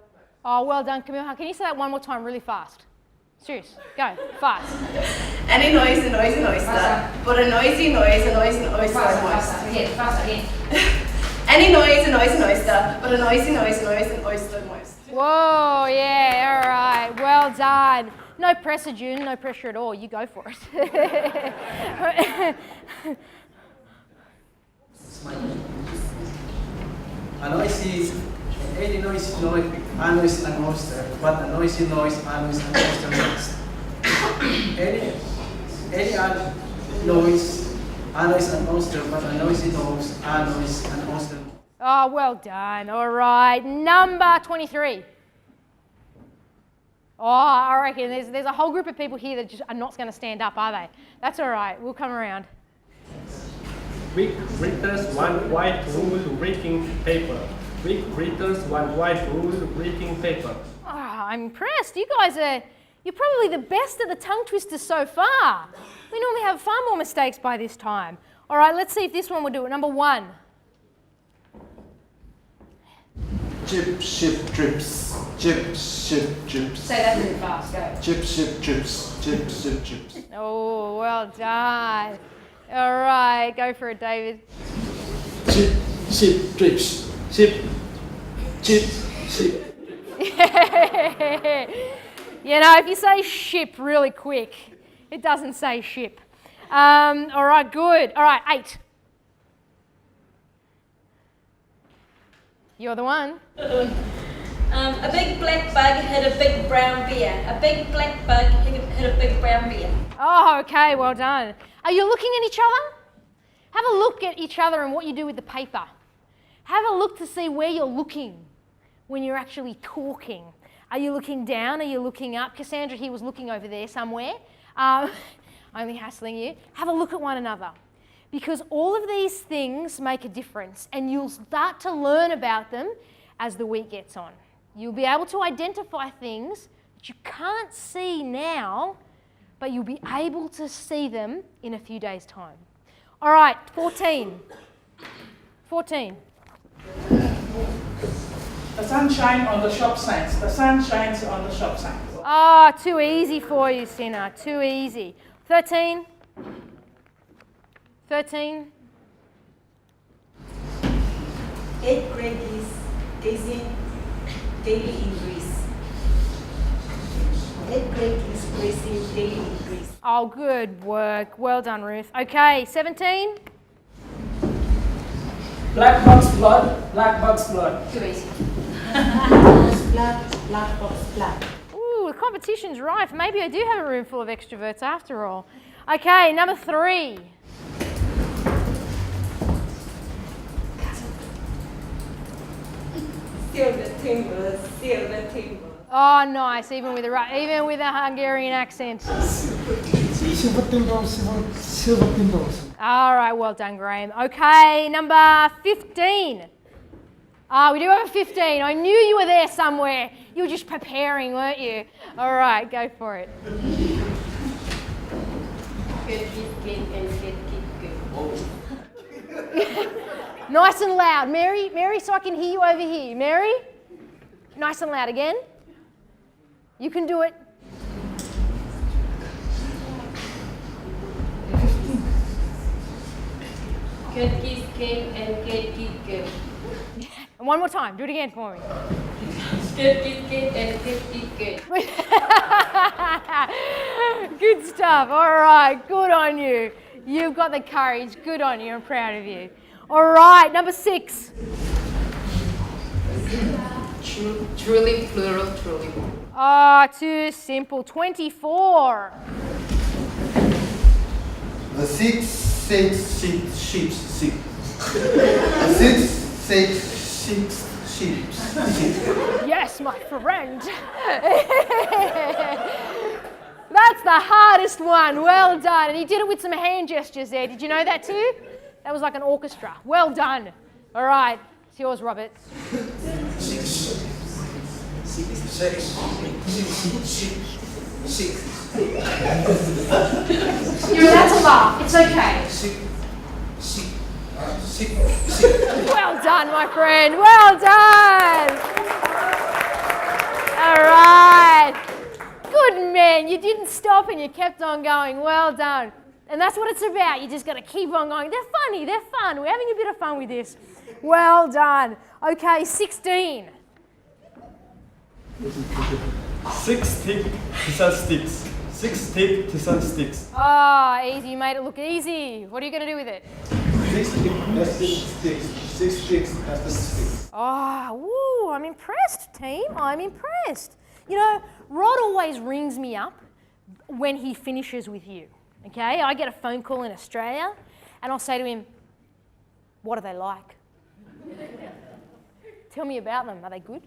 Oh, well done, Camille. Can you say that one more time really fast? Serious. Go. Fast. Any noise, a noise an oyster. Faster. But a noisy noise, a noise an oyster most. Faster again. Any noise, a noise an oyster. But a noisy noise, a noise an oyster most. Whoa, yeah, all right. Well done. No pressure, June. No pressure at all. You go for it. A noisy, any noisy noise, a noise an oyster, but a noisy noise, a noise an oyster most. Any noise, a noise an oyster, but a noisy noise, a noise an oyster. Oh, well done. All right. Number 23. Oh, I reckon there's a whole group of people here that just are not going to stand up, are they? That's all right. We'll come around. Weak readers want white rule writing paper. Weak readers want white rule writing paper. Oh, I'm impressed. You're probably the best at the tongue twisters so far. We normally have far more mistakes by this time. All right, let's see if this one will do it. Number 1. Chip, ship, drips. Chip, ship, drips. Say that really fast, go. Chip, ship, drips. Chip, ship, drips. Oh, well done. All right, go for it, David. Chip, ship, drips. Chip, chip, ship. You know, if you say ship really quick, it doesn't say ship. All right, good. All right, 8. You're the one. A big black bug hit a big brown bear. A big black bug hit a big brown bear. Oh, okay, well done. Are you looking at each other? Have a look at each other and what you do with the paper. Have a look to see where you're looking when you're actually talking. Are you looking down? Are you looking up? Cassandra here was looking over there somewhere. Only hassling you. Have a look at one another, because all of these things make a difference, and you'll start to learn about them as the week gets on. You'll be able to identify things that you can't see now, but you'll be able to see them in a few days' time. All right, 14. 14. The sun shines on the shop signs. The sun shines on the shop signs. Ah, too easy for you, Sinner. Too easy. 13. 13. 8th grade is gazing daily in Greece. 8th grade is gazing daily in Greece. Oh, good work. Well done, Ruth. Okay, 17. Black box blood, black box blood. Too easy. Black box black. Ooh, the competition's rife. Maybe I do have a room full of extroverts after all. Okay, number 3. Silver timbers, silver timbers. Oh, nice. Even with a Hungarian accent. Silver timbers. All right, well done, Graham. Okay, number 15. We do have a 15. I knew you were there somewhere. You were just preparing, weren't you? All right, go for it. Nice and loud. Mary, so I can hear you over here. Mary, nice and loud again. You can do it. Good geese came and good geese go. And one more time. Do it again for me. Good geese came and good geese go. Good stuff. All right. Good on you. You've got the courage. Good on you. I'm proud of you. All right. Number 6. Truly, plural, truly. Ah, too simple. 24. The 6 sheep. The 6 sheep. Yes, my friend. That's the hardest one. Well done. And he did it with some hand gestures there. Did you know that too? That was like an orchestra. Well done. All right. It's yours, Robert. 6. You're allowed to laugh. It's okay. Well done, my friend. Well done. All right. Good man. You didn't stop and you kept on going. Well done. And that's what it's about. You just got to keep on going. They're funny. They're fun. We're having a bit of fun with this. Well done. Okay, 16. 6 stick pizza sticks. 6 stick pizza sticks. Ah, easy. You made it look easy. What are you going to do with it? 6 sticks. 6 sticks. That's the sticks. Oh, woo, I'm impressed, team. I'm impressed. You know, Rod always rings me up when he finishes with you, okay? I get a phone call in Australia and I'll say to him, what are they like? Tell me about them. Are they good?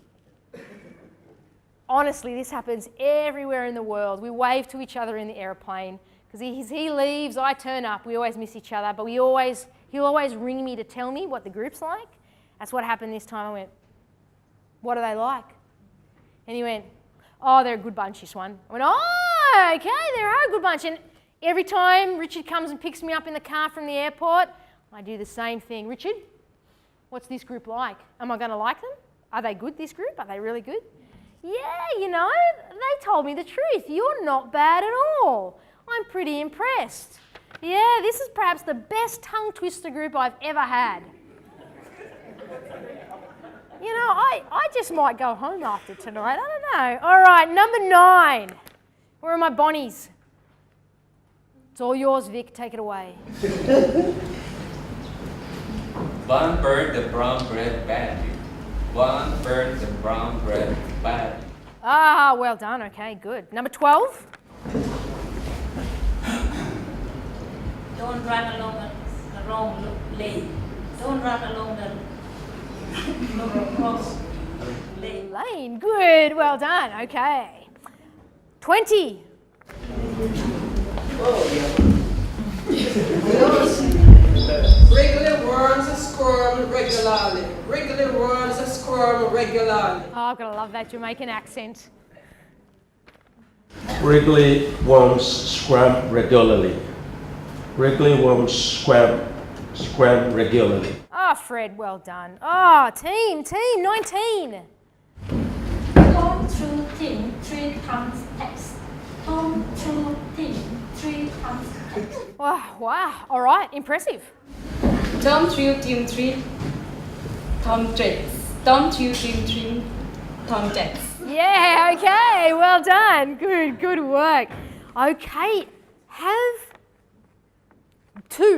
Honestly, this happens everywhere in the world. We wave to each other in the aeroplane because he leaves, I turn up. We always miss each other, but he'll always ring me to tell me what the group's like. That's what happened this time. I went, what are they like? And he went, oh, they're a good bunch, this one. I went, oh, okay, they're a good bunch. And every time Richard comes and picks me up in the car from the airport, I do the same thing. Richard, what's this group like? Am I going to like them? Are they good, this group? Are they really good? Yeah, you know, they told me the truth. You're not bad at all. I'm pretty impressed. Yeah, this is perhaps the best tongue twister group I've ever had. You know, I just might go home after tonight. I don't know. All right, number 9. Where are my Bonnies? It's all yours, Vic. Take it away. One bird the brown bread badly. One bird the brown bread badly. Ah, well done. Okay, good. Number 12. Don't run along the wrong lane. Don't run along the wrong lane. Lane. Good. Well done. Okay. 20. Wriggly worms squirm regularly. Wriggly worms squirm regularly. Oh, I've got to love that Jamaican accent. Wriggly worms scram regularly. Wriggly worms scram regularly. Ah, Fred, well done. Ah, team, 19. Tom through team 3 times X. Tom through team 3 times X. Wow, all right, impressive. Tom through team 3, Tom Jacks. Tom through team 3, Tom Jacks. Yeah, okay, well done. Good work. Okay, have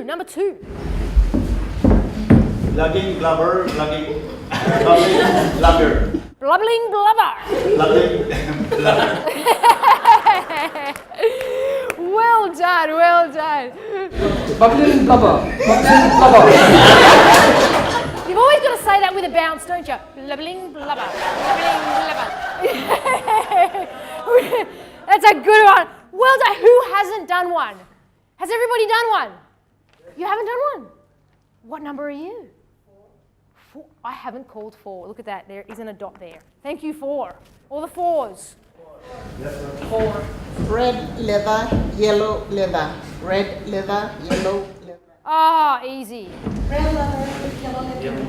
number 2. Blugging, blubber, blugging, blubbing, blubber. Blubbling blubber. Blubbing, blubber. Well done. Bubbling blubber. Bubbling blubber. You've always got to say that with a bounce, don't you? Blubbling blubber. Blubbling blubber. That's a good one. Well done. Who hasn't done one? Has everybody done one? You haven't done one? What number are you? 4. I haven't called 4. Look at that. There isn't a dot there. Thank you, 4. All the 4s. 4. Red leather, yellow leather. Red leather, yellow leather. Ah, easy. Red letter, yellow letter.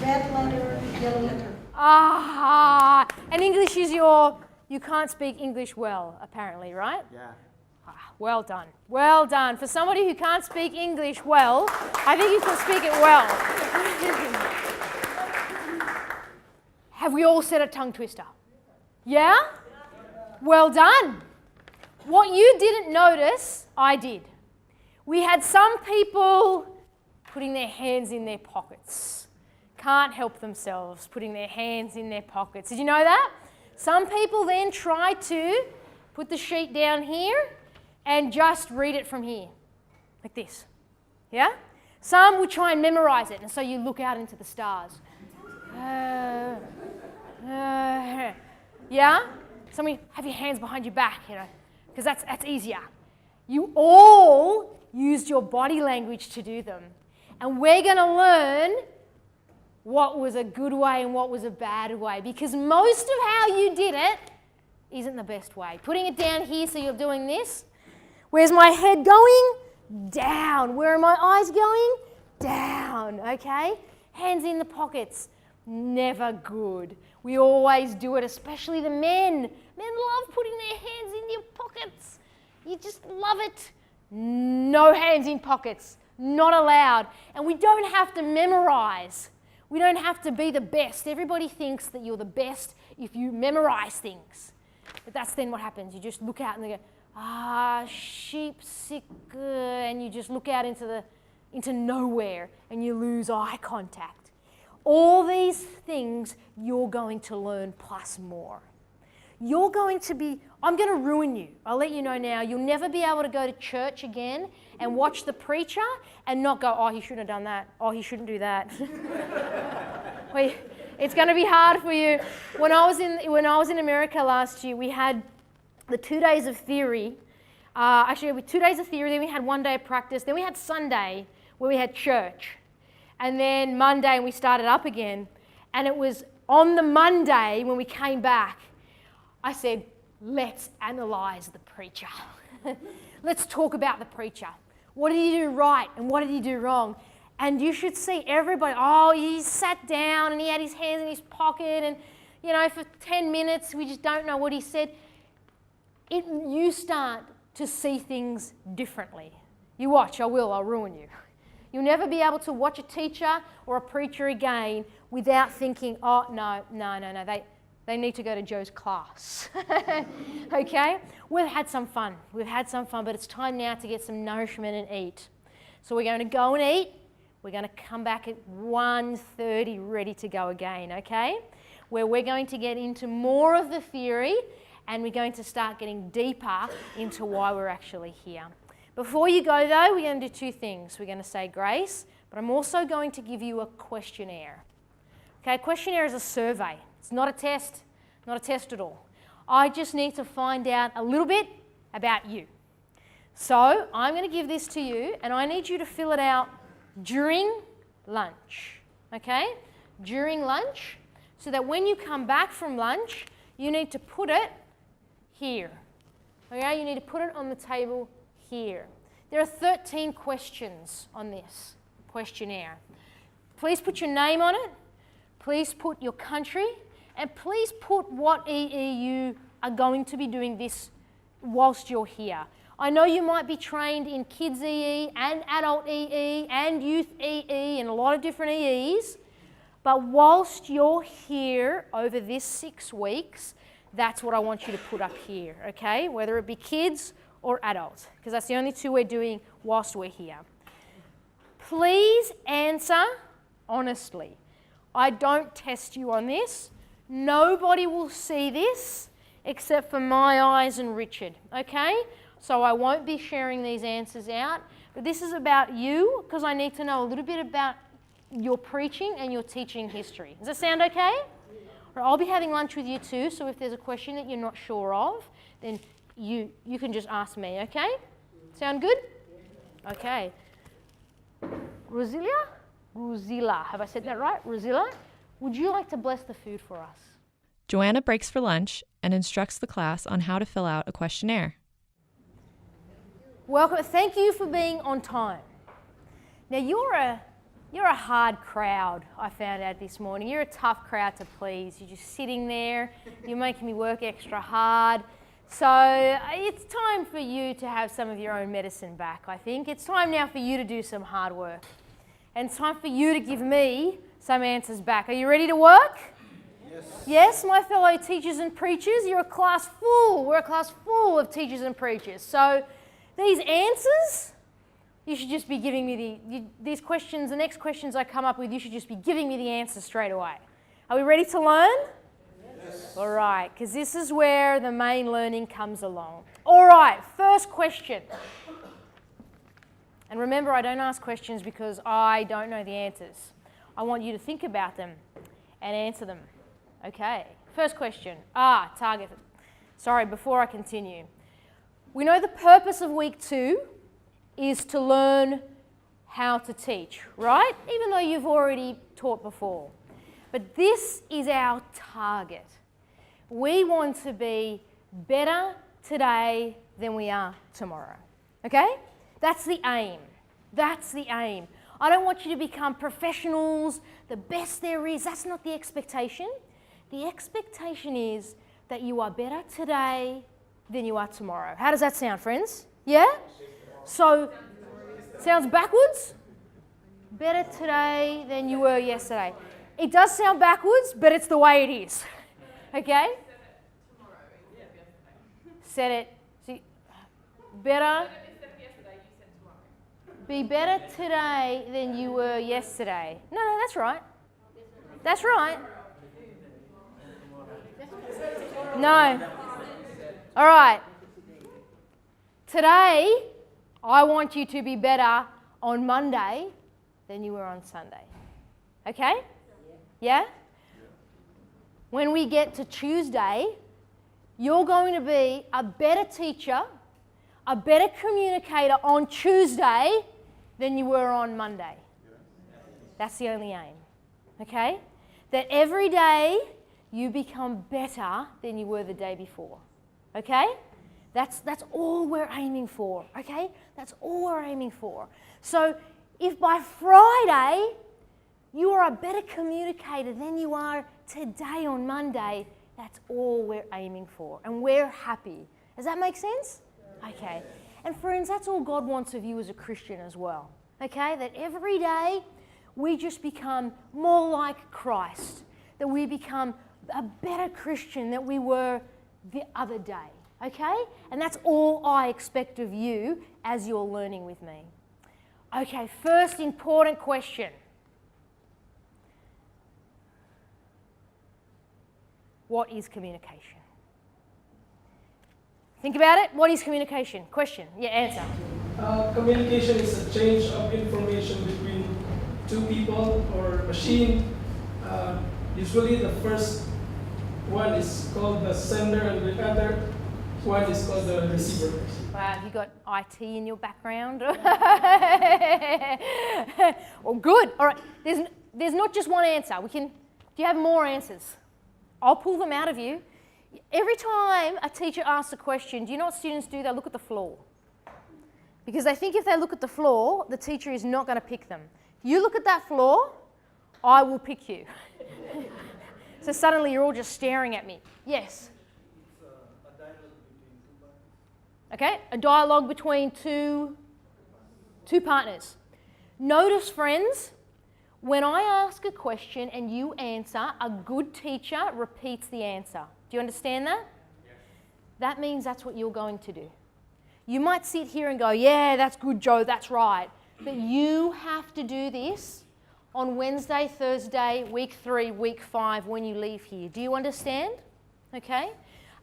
Red letter, yellow letter. Ah, and English is you can't speak English well, apparently, right? Yeah. Well done. Well done. For somebody who can't speak English well, I think you can speak it well. Have we all said a tongue twister? Yeah? Well done. What you didn't notice, I did. We had some people putting their hands in their pockets. Can't help themselves putting their hands in their pockets. Did you know that? Some people then try to put the sheet down here and just read it from here, like this. Yeah? Some will try and memorize it, and so you look out into the stars. Yeah? Some of you have your hands behind your back, because that's easier. You all used your body language to do them. And we're going to learn what was a good way and what was a bad way, because most of how you did it isn't the best way. Putting it down here so you're doing this. Where's my head going? Down. Where are my eyes going? Down, okay? Hands in the pockets. Never good. We always do it, especially the men. Men love putting their hands in your pockets. You just love it. No hands in pockets. Not allowed. And we don't have to memorize. We don't have to be the best. Everybody thinks that you're the best if you memorize things. But that's then what happens. You just look out and they go, sheep sick, and you just look out into nowhere and you lose eye contact. All these things you're going to learn plus more. You're going to be, I'm going to ruin you. I'll let you know now, you'll never be able to go to church again and watch the preacher and not go, oh, he shouldn't have done that. Oh, he shouldn't do that. It's going to be hard for you. When I was in America last year, we had the 2 days of theory. Actually, with 2 days of theory, then we had 1 day of practice. Then we had Sunday where we had church. And then Monday we started up again. And it was on the Monday when we came back, I said, let's analyze the preacher. Let's talk about the preacher. What did he do right and what did he do wrong? And you should see everybody, he sat down and he had his hands in his pocket and, for 10 minutes we just don't know what he said. You start to see things differently. You watch, I'll ruin you. You'll never be able to watch a teacher or a preacher again without thinking, oh, no, they need to go to Joe's class. Okay? We've had some fun, but it's time now to get some nourishment and eat. So we're going to go and eat. We're going to come back at 1:30 ready to go again, okay? Where we're going to get into more of the theory and we're going to start getting deeper into why we're actually here. Before you go though, we're going to do 2 things. We're going to say grace, but I'm also going to give you a questionnaire. Okay, a questionnaire is a survey. It's not a test, not a test at all. I just need to find out a little bit about you. So I'm going to give this to you and I need you to fill it out during lunch, okay? During lunch, so that when you come back from lunch, you need to put it here. Okay, you need to put it on the table here. There are 13 questions on this questionnaire. Please put your name on it. Please put your country. And please put what EE you are going to be doing this whilst you're here. I know you might be trained in Kids EE and Adult EE and Youth EE and a lot of different EEs, but whilst you're here over this 6 weeks, that's what I want you to put up here, okay? Whether it be kids or adults, because that's the only 2 we're doing whilst we're here. Please answer honestly. I don't test you on this. Nobody will see this except for my eyes and Richard, okay? So I won't be sharing these answers out, but this is about you because I need to know a little bit about your preaching and your teaching history. Does that sound okay? Or I'll be having lunch with you too, so if there's a question that you're not sure of, then you can just ask me, okay? Sound good? Okay. Rosilla, have I said that right? Rosilla, would you like to bless the food for us? Joanna breaks for lunch and instructs the class on how to fill out a questionnaire. Welcome. Thank you for being on time. Now you're a hard crowd, I found out this morning. You're a tough crowd to please. You're just sitting there. You're making me work extra hard. So it's time for you to have some of your own medicine back, I think. It's time now for you to do some hard work. And it's time for you to give me some answers back. Are you ready to work? Yes. Yes, my fellow teachers and preachers, you're a class full. We're a class full of teachers and preachers. So these answers, you should just be giving me these questions, the next questions I come up with, you should just be giving me the answers straight away. Are we ready to learn? Yes. All right, because this is where the main learning comes along. All right, first question. And remember, I don't ask questions because I don't know the answers. I want you to think about them and answer them. Okay, first question. Target. Sorry, before I continue. We know the purpose of week 2 is to learn how to teach, right? Even though you've already taught before. But this is our target. We want to be better today than we are tomorrow, okay? That's the aim. That's the aim. I don't want you to become professionals, the best there is. That's not the expectation. The expectation is that you are better today than you are tomorrow. How does that sound, friends? Yeah? So, sounds backwards? Better today than you were yesterday. It does sound backwards, but it's the way it is. Okay? Said it. See, better. Be better today than you were yesterday. No, that's right. That's right. No. All right. Today, I want you to be better on Monday than you were on Sunday. Okay? Yeah? When we get to Tuesday, you're going to be a better teacher, a better communicator on Tuesday than you were on Monday. That's the only aim. Okay? That every day you become better than you were the day before. Okay? That's all we're aiming for. Okay? That's all we're aiming for. So if by Friday you are a better communicator than you are today on Monday, that's all we're aiming for. And we're happy. Does that make sense? Okay. And friends, that's all God wants of you as a Christian as well. Okay? That every day we just become more like Christ. That we become a better Christian than we were the other day. Okay? And that's all I expect of you as you're learning with me. Okay, first important question. What is communication? Think about it. What is communication? Question. Yeah, answer. Communication is a change of information between two people or machine. Usually the first one is called the sender and the other one is called the receiver. Wow, have you got IT in your background? Well, good. All right. There's not just one answer. Do you have more answers? I'll pull them out of you. Every time a teacher asks a question, do you know what students do? They look at the floor. Because they think if they look at the floor, the teacher is not going to pick them. If you look at that floor, I will pick you. So suddenly you're all just staring at me. Yes? Okay, a dialogue between two partners. Notice, friends, when I ask a question and you answer, a good teacher repeats the answer. Do you understand that? Yes. That means that's what you're going to do. You might sit here and go, yeah, that's good, Joe, that's right. But you have to do this on Wednesday, Thursday, week 3, week 5 when you leave here. Do you understand? Okay?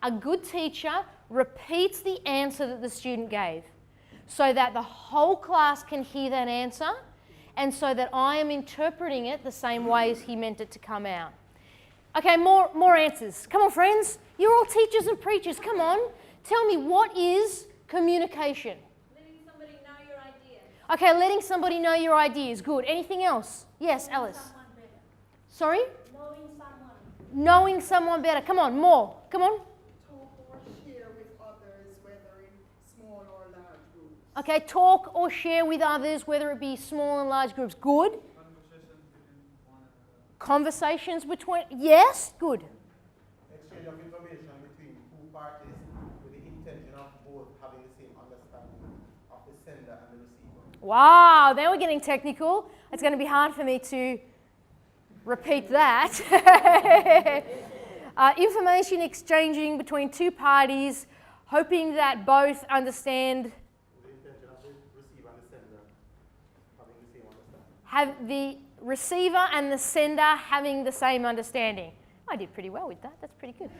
A good teacher repeats the answer that the student gave so that the whole class can hear that answer and so that I am interpreting it the same way as he meant it to come out. Okay, more answers. Come on, friends. You're all teachers and preachers. Come on. Tell me, what is communication? Letting somebody know your idea. Okay, letting somebody know your ideas. Good. Anything else? Yes, Alice. Sorry? Knowing someone. Knowing someone better. Come on, more. Come on. Talk or share with others, whether in small or large groups. Okay, talk or share with others, whether it be small and large groups. Good. Conversations between, yes, good. Exchange of information between two parties with the intention of both having the same understanding of the sender and the receiver. Wow, now we're getting technical. It's going to be hard for me to repeat that. Information exchanging between two parties, hoping that both understand. The intention of the receiver and the sender having the same understanding. Have the receiver and the sender having the same understanding. I did pretty well with that. That's pretty good.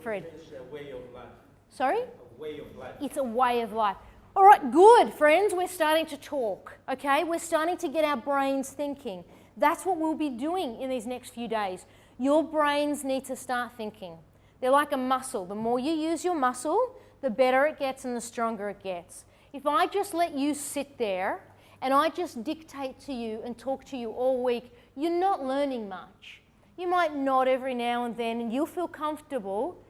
Fred. It's a way of life. Sorry? A way of life. It's a way of life. All right, good, friends. We're starting to talk, okay? We're starting to get our brains thinking. That's what we'll be doing in these next few days. Your brains need to start thinking. They're like a muscle. The more you use your muscle, the better it gets and the stronger it gets. If I just let you sit there and I just dictate to you and talk to you all week, you're not learning much. You might nod every now and then and you'll feel comfortable,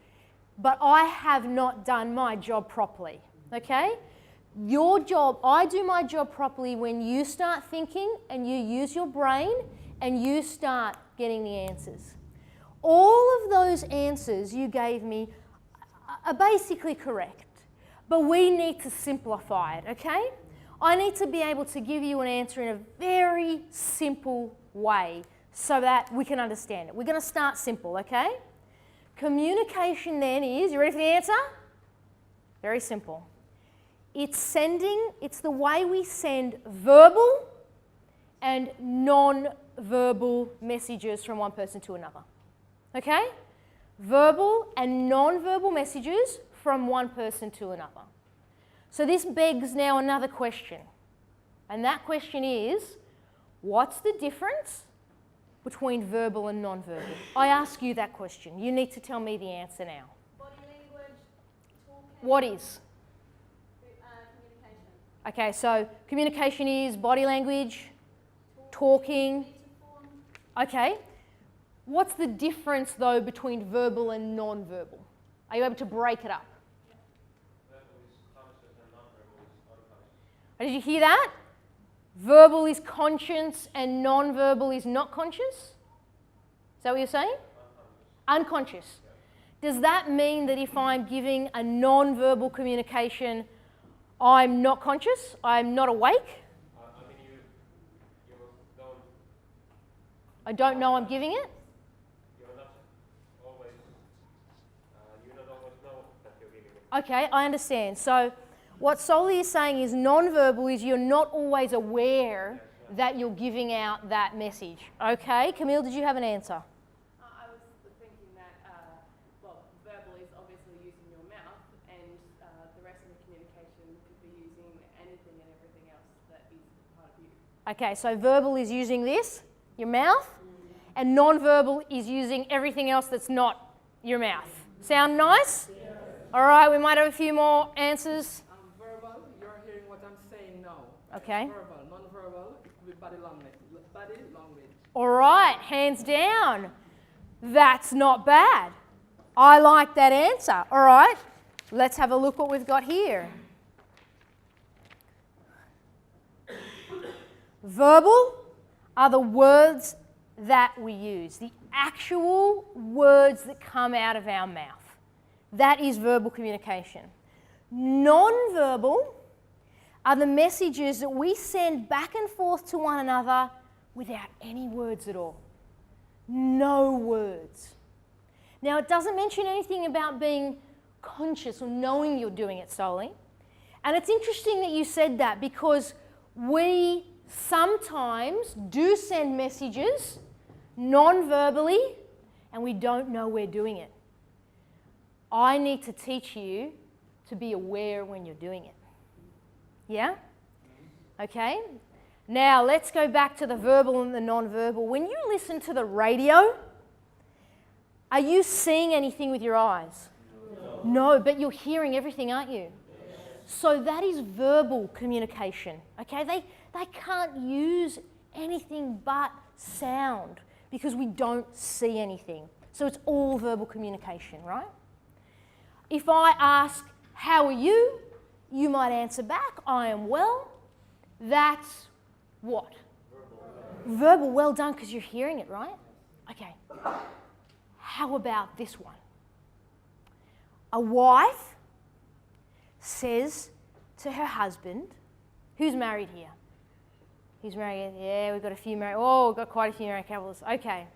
but I have not done my job properly, okay? Your job, I do my job properly when you start thinking and you use your brain and you start getting the answers. All of those answers you gave me are basically correct, but we need to simplify it, okay? I need to be able to give you an answer in a very simple way so that we can understand it. We're going to start simple, okay? Communication then is, you ready for the answer? Very simple. It's sending, it's the way we send verbal and non-verbal messages from one person to another. Okay? Verbal and non-verbal messages from one person to another. So this begs now another question. And that question is, what's the difference between verbal and non-verbal? I ask you that question. You need to tell me the answer now. Body language, talking. What is? Communication. Okay, so communication is body language, talking. Okay. What's the difference, though, between verbal and non-verbal? Are you able to break it up? Did you hear that? Verbal is conscious and non-verbal is not conscious? Is that what you're saying? Unconscious. Does that mean that if I'm giving a non-verbal communication, I'm not conscious? I'm not awake? I don't know I'm giving it? You don't always know that you're giving it. Okay, I understand. So what Soli is saying is non-verbal is you're not always aware that you're giving out that message. Okay, Camille, did you have an answer? I was thinking that, verbal is obviously using your mouth, and the rest of the communication could be using anything and everything else that is part of you. Okay, so verbal is using this, your mouth, and non-verbal is using everything else that's not your mouth. Sound nice? Yes. All right, we might have a few more answers. Verbal, you're hearing what I'm saying now. Okay. Verbal, non-verbal, it could be body language. All right, hands down. That's not bad. I like that answer. All right, let's have a look what we've got here. Verbal are the words that we use, the actual words that come out of our mouth. That is verbal communication. Non-verbal are the messages that we send back and forth to one another without any words at all. No words. Now, it doesn't mention anything about being conscious or knowing you're doing it solely. And it's interesting that you said that because we sometimes do send messages non-verbally and we don't know we're doing it. I need to teach you to be aware when you're doing it. Yeah? Okay? Now let's go back to the verbal and the non-verbal. When you listen to the radio, are you seeing anything with your eyes? No, but you're hearing everything, aren't you? So that is verbal communication. Okay? They can't use anything but sound because we don't see anything. So it's all verbal communication, right? If I ask, how are you? You might answer back, I am well. That's what? Verbal, well done, because you're hearing it, right? Okay. How about this one? A wife says to her husband, who's married here? Who's married? Yeah, we've got a few married. Oh, we've got quite a few married couples. Okay.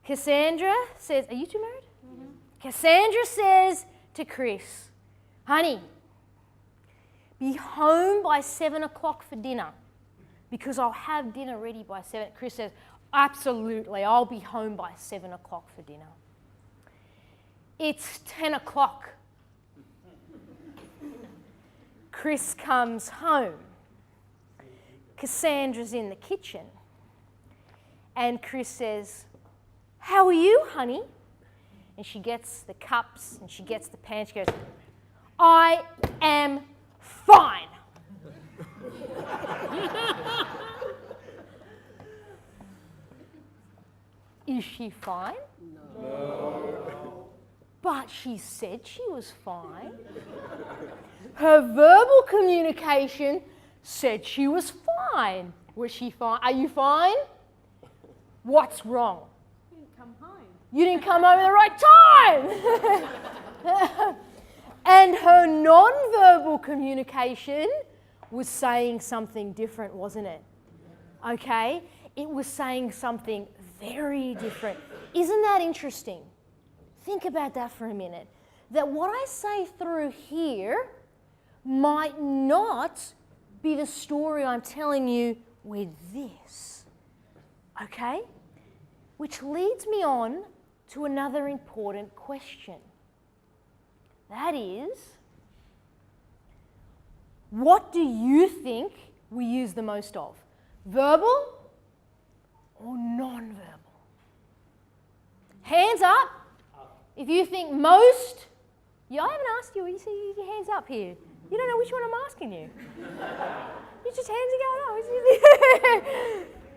Cassandra says, are you two married? Mm-hmm. Cassandra says to Chris, honey, be home by 7 o'clock for dinner because I'll have dinner ready by 7. Chris says, absolutely, I'll be home by 7 o'clock for dinner. It's 10 o'clock. Chris comes home. Cassandra's in the kitchen. And Chris says, how are you, honey? And she gets the cups and she gets the pan. She goes, I am fine. Is she fine? No. But she said she was fine. Her verbal communication said she was fine. Was she fine? Are you fine? What's wrong? You didn't come home. You didn't come home at the right time. And her non-verbal communication was saying something different, wasn't it? Okay? It was saying something very different. Isn't that interesting? Think about that for a minute. That what I say through here might not be the story I'm telling you with this. Okay? Which leads me on to another important question. That is, what do you think we use the most of? Verbal or non-verbal? Hands up if you think most. Yeah, I haven't asked you. You see your hands up here. You don't know which one I'm asking you. You just hands are going up.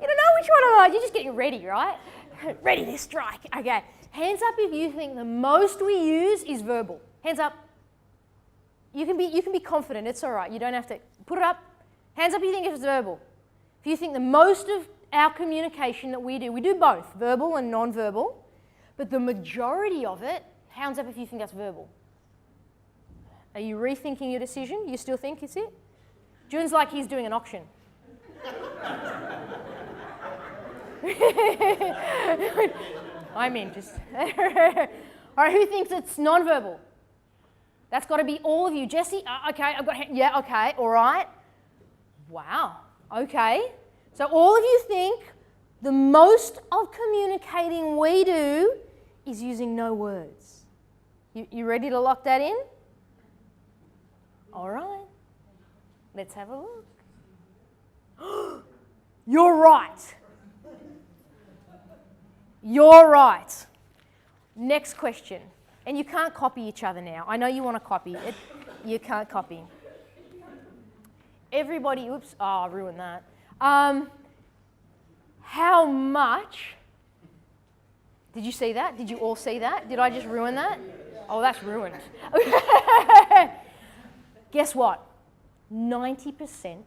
You don't know which one I'm asking. You're just getting ready, right? Ready to strike. Okay. Hands up if you think the most we use is verbal. Hands up. You can be confident. It's all right. You don't have to put it up. Hands up if you think it's verbal. If you think the most of our communication that we do both, verbal and non-verbal, but the majority of it, hands up if you think that's verbal. Are you rethinking your decision? You still think it's it? June's like he's doing an auction. I mean, just... All right, who thinks it's non-verbal? That's got to be all of you. Jesse, okay, I've got... Yeah, okay, all right. Wow, okay. So all of you think the most of communicating we do is using no words. You ready to lock that in? All right. Let's have a look. You're right. You're right. Next question. And you can't copy each other now. I know you want to copy it. You can't copy. Everybody, oops, oh, I ruined that. How much Did you see that? Did you all see that? Did I just ruin that? Oh, that's ruined. Guess what? 90%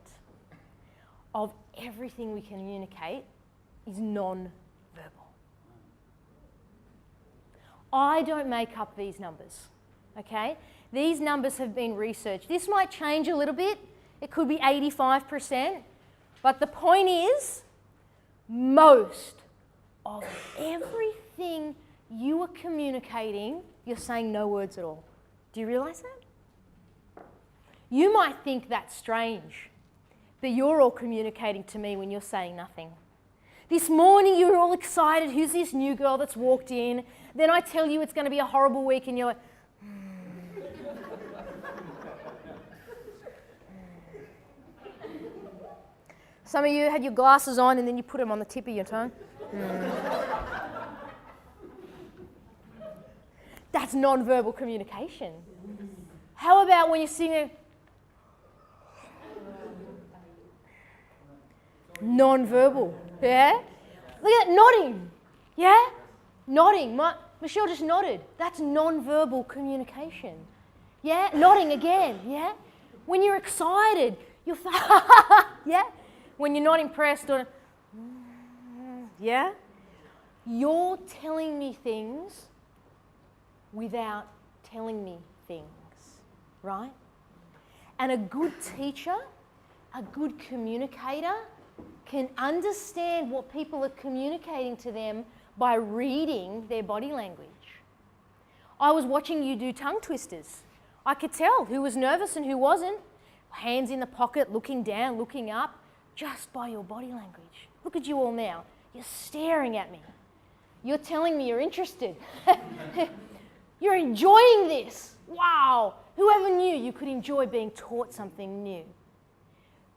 of everything we communicate is non-verbal. I don't make up these numbers, okay? These numbers have been researched. This might change a little bit. It could be 85%. But the point is, most of everything you are communicating, you're saying no words at all. Do you realise that? You might think that's strange, but you're all communicating to me when you're saying nothing. This morning you were all excited, who's this new girl that's walked in? Then I tell you it's going to be a horrible week and you're like, Some of you had your glasses on and then you put them on the tip of your tongue. That's non-verbal communication. How about when you're singing? Non-verbal, yeah? Look at that, nodding, yeah? Nodding, Michelle just nodded. That's non-verbal communication, yeah? Nodding again, yeah? When you're excited, you're, yeah? When you're not impressed or, yeah? You're telling me things without telling me things, right? And a good teacher, a good communicator can understand what people are communicating to them by reading their body language. I was watching you do tongue twisters. I could tell who was nervous and who wasn't. Hands in the pocket, looking down, looking up, just by your body language. Look at you all now. You're staring at me. You're telling me you're interested. You're enjoying this. Wow. Whoever knew you could enjoy being taught something new?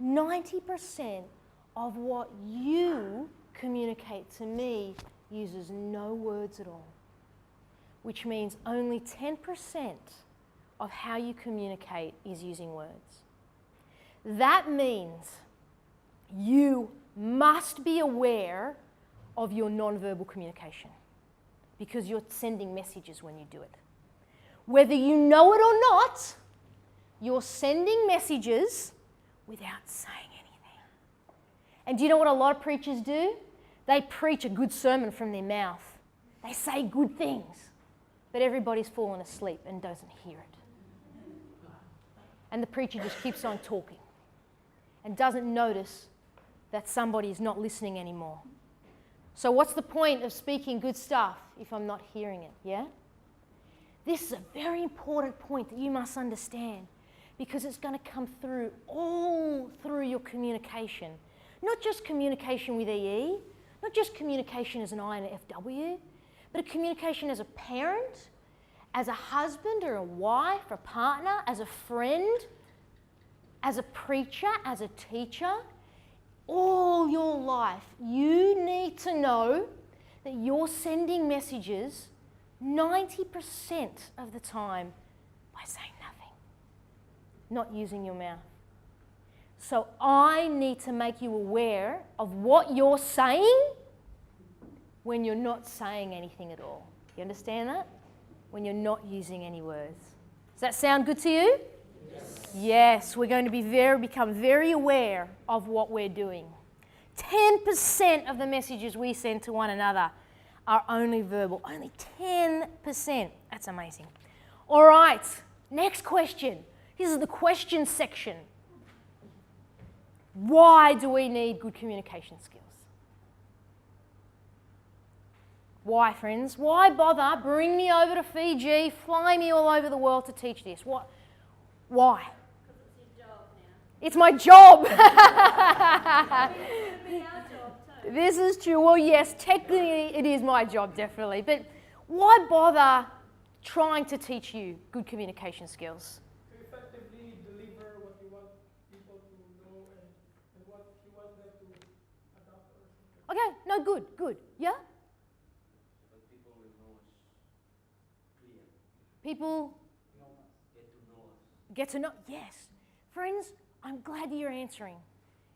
90% of what you communicate to me uses no words at all, which means only 10% of how you communicate is using words. That means you must be aware of your non-verbal communication because you're sending messages when you do it. Whether you know it or not, you're sending messages without saying anything. And do you know what a lot of preachers do? They preach a good sermon from their mouth. They say good things, but everybody's fallen asleep and doesn't hear it. And the preacher just keeps on talking and doesn't notice that somebody is not listening anymore. So what's the point of speaking good stuff if I'm not hearing it, yeah? This is a very important point that you must understand because it's going to come through all through your communication. Not just communication with EE, not just communication as an I and an FW, but a communication as a parent, as a husband or a wife, a partner, as a friend, as a preacher, as a teacher. All your life, you need to know that you're sending messages 90% of the time by saying nothing, not using your mouth. So I need to make you aware of what you're saying when you're not saying anything at all. You understand that? When you're not using any words. Does that sound good to you? Yes, we're going to become very aware of what we're doing. 10% of the messages we send to one another are only verbal. Only 10%. That's amazing. All right, next question. This is the question section. Why do we need good communication skills? Why, friends? Why bother? Bring me over to Fiji, fly me all over the world to teach this. What? Why? It's my job. This is true. Well, yes, technically it is my job, definitely. But why bother trying to teach you good communication skills? To effectively deliver what you want people to know and what you want them to adopt or something. Okay, no, good. Yeah? But people will know us clear. People Get to know us. yes. Friends, I'm glad you're answering.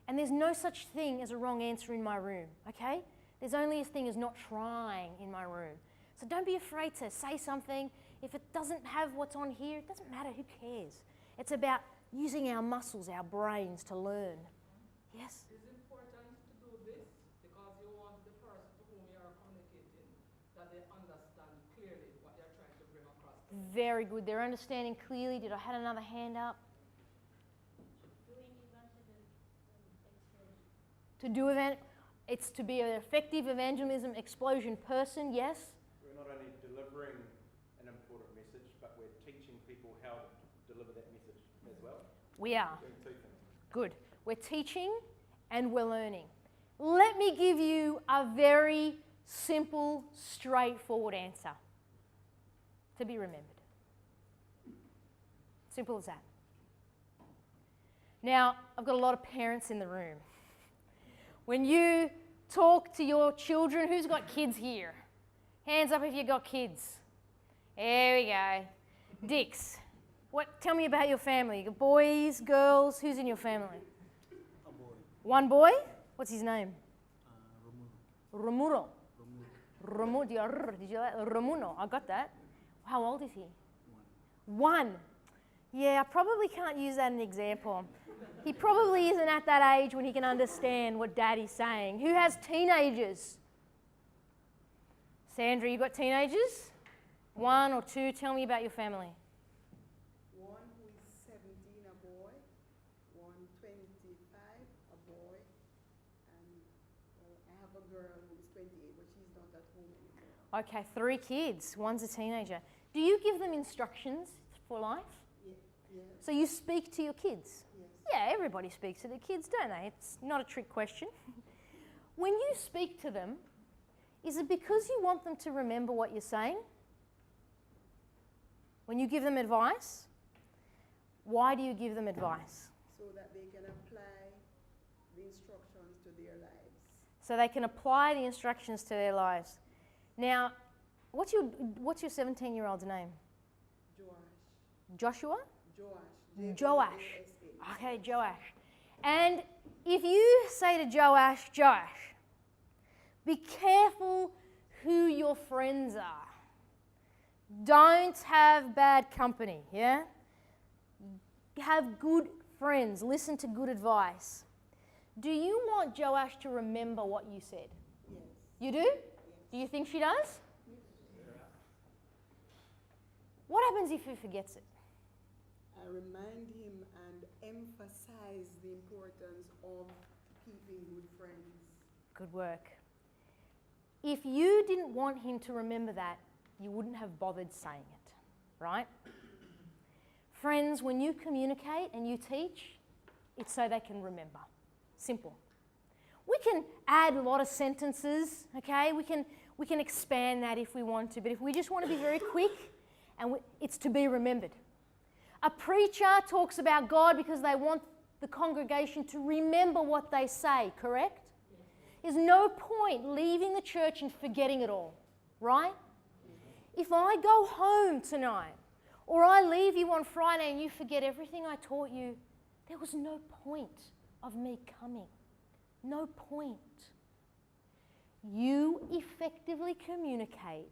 And there's no such thing as a wrong answer in my room, okay? There's only a thing as not trying in my room. So don't be afraid to say something. If it doesn't have what's on here, it doesn't matter, who cares? It's about using our muscles, our brains to learn. Yes? It's important to do this because you want the person to whom you are communicating that they understand clearly what you're trying to bring across. Very good. They're understanding clearly. Did I have another hand up? To do it's to be an effective evangelism explosion person, yes? We're not only delivering an important message, but we're teaching people how to deliver that message as well. We are. Doing two things. Good. We're teaching and we're learning. Let me give you a very simple, straightforward answer to be remembered. Simple as that. Now, I've got a lot of parents in the room. When you talk to your children, who's got kids here? Hands up if you've got kids. There we go. Dix, tell me about your family. You got boys, girls, who's in your family? A boy. One boy? What's his name? Romulo. Romulo. Did you like Romulo? I got that. How old is he? One. Yeah, I probably can't use that as an example. He probably isn't at that age when he can understand what Daddy's saying. Who has teenagers? Sandra, you got teenagers? One or two? Tell me about your family. One who is 17, a boy. One 25, a boy. And I have a girl who is 28, but she's not at home anymore. Okay, 3 kids. One's a teenager. Do you give them instructions for life? Yes. So you speak to your kids? Yes. Yeah, everybody speaks to their kids, don't they? It's not a trick question. When you speak to them, is it because you want them to remember what you're saying? When you give them advice, why do you give them advice? So that they can apply the instructions to their lives. So they can apply the instructions to their lives. Now, what's your 17-year-old's name? Joash. Joshua? Joash. Joash. Okay, Joash. And if you say to Joash, Joash, be careful who your friends are. Don't have bad company, yeah? Have good friends. Listen to good advice. Do you want Joash to remember what you said? Yes. You do? Yes. Do you think she does? Yes. What happens if he forgets it? I remind him and emphasize the importance of keeping good friends. Good work. If you didn't want him to remember that, you wouldn't have bothered saying it, right? Friends, when you communicate and you teach, it's so they can remember. Simple. We can add a lot of sentences, okay? We can expand that if we want to, but if we just want to be very quick, it's to be remembered. A preacher talks about God because they want the congregation to remember what they say, correct? There's no point leaving the church and forgetting it all, right? If I go home tonight, or I leave you on Friday and you forget everything I taught you, there was no point of me coming. No point. You effectively communicate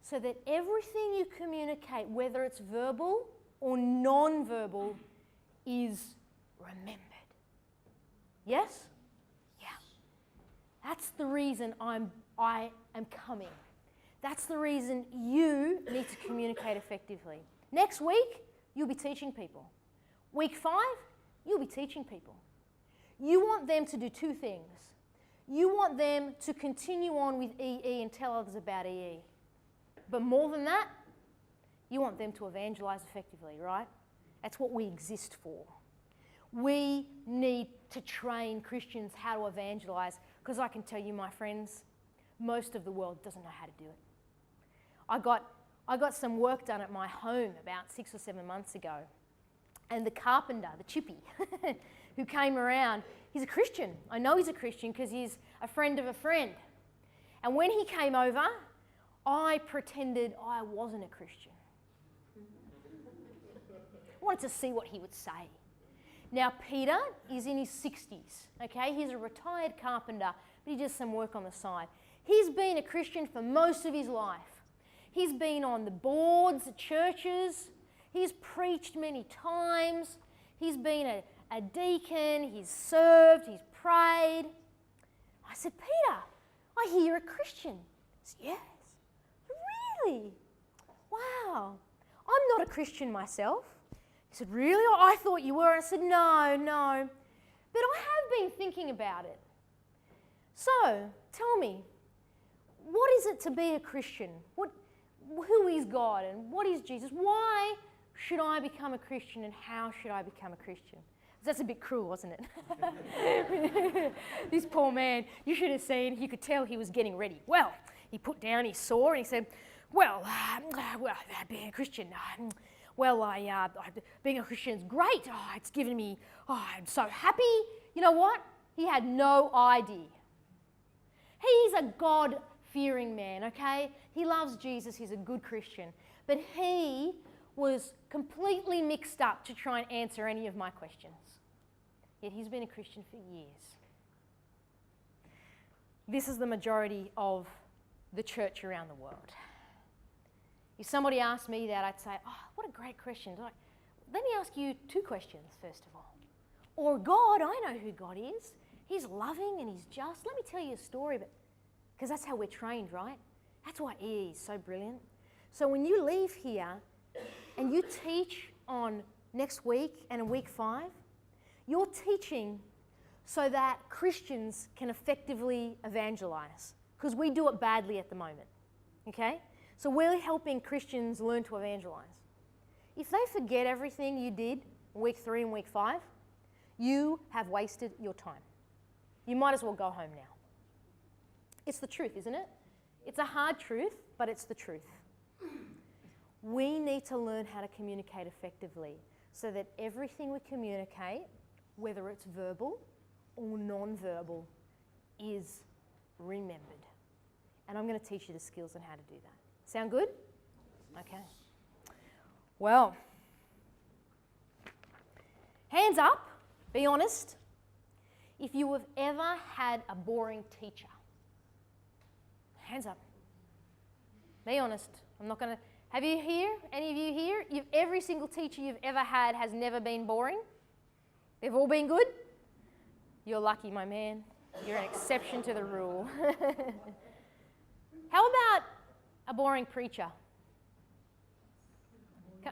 so that everything you communicate, whether it's verbal or non-verbal, is remembered. Yes? Yeah. That's the reason I am coming. That's the reason you need to communicate effectively. Next week, you'll be teaching people. Week 5, you'll be teaching people. You want them to do 2 things. You want them to continue on with EE and tell others about EE. But more than that, you want them to evangelize effectively, right? That's what we exist for. We need to train Christians how to evangelize, because I can tell you, my friends, most of the world doesn't know how to do it. I got some work done at my home about 6 or 7 months ago, and the carpenter, the chippy, who came around, he's a Christian. I know he's a Christian because he's a friend of a friend. And when he came over, I pretended I wasn't a Christian. I wanted to see what he would say. Now, Peter is in his 60s, okay? He's a retired carpenter, but he does some work on the side. He's been a Christian for most of his life. He's been on the boards at churches. He's preached many times. He's been a deacon. He's served. He's prayed. I said, Peter, I hear you're a Christian. He said, yes. Really? Wow. I'm not a Christian myself. He said, really? I thought you were. I said, no. But I have been thinking about it. So, tell me, what is it to be a Christian? Who is God and what is Jesus? Why should I become a Christian and how should I become a Christian? That's a bit cruel, wasn't it? This poor man, you should have seen, you could tell he was getting ready. Well, he put down his saw and he said, well, being a Christian, being a Christian is great. It's given me, I'm so happy. You know what? He had no idea. He's a God-fearing man, okay? He loves Jesus. He's a good Christian. But he was completely mixed up to try and answer any of my questions. Yet he's been a Christian for years. This is the majority of the church around the world. If somebody asked me that, I'd say, what a great question. Let me ask you 2 questions, first of all. Or God, I know who God is. He's loving and he's just. Let me tell you a story, because that's how we're trained, right? That's why EE is so brilliant. So when you leave here and you teach on next week and in week 5, you're teaching so that Christians can effectively evangelize, because we do it badly at the moment, okay? So we're helping Christians learn to evangelize. If they forget everything you did in week 3 and week 5, you have wasted your time. You might as well go home now. It's the truth, isn't it? It's a hard truth, but it's the truth. We need to learn how to communicate effectively so that everything we communicate, whether it's verbal or non-verbal, is remembered. And I'm going to teach you the skills on how to do that. Sound good? Okay. Well, hands up, be honest, if you have ever had a boring teacher. Hands up. Be honest. I'm not going to... Have you here? Any of you here? Every single teacher you've ever had has never been boring? They've all been good? You're lucky, my man. You're an exception to the rule. How about a boring preacher?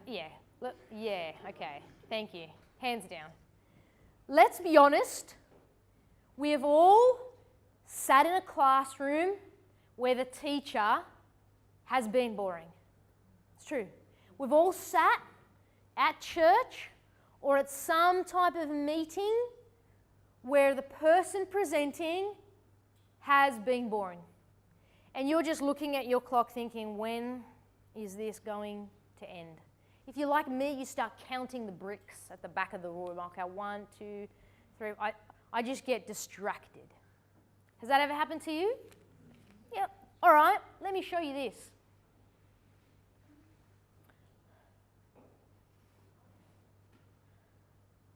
Yeah. Look, yeah, okay. Thank you. Hands down. Let's be honest. We have all sat in a classroom where the teacher has been boring. It's true. We've all sat at church or at some type of meeting where the person presenting has been boring. And you're just looking at your clock thinking, when is this going to end? If you're like me, you start counting the bricks at the back of the room. Okay, 1, 2, 3. I just get distracted. Has that ever happened to you? Yep. All right, let me show you this.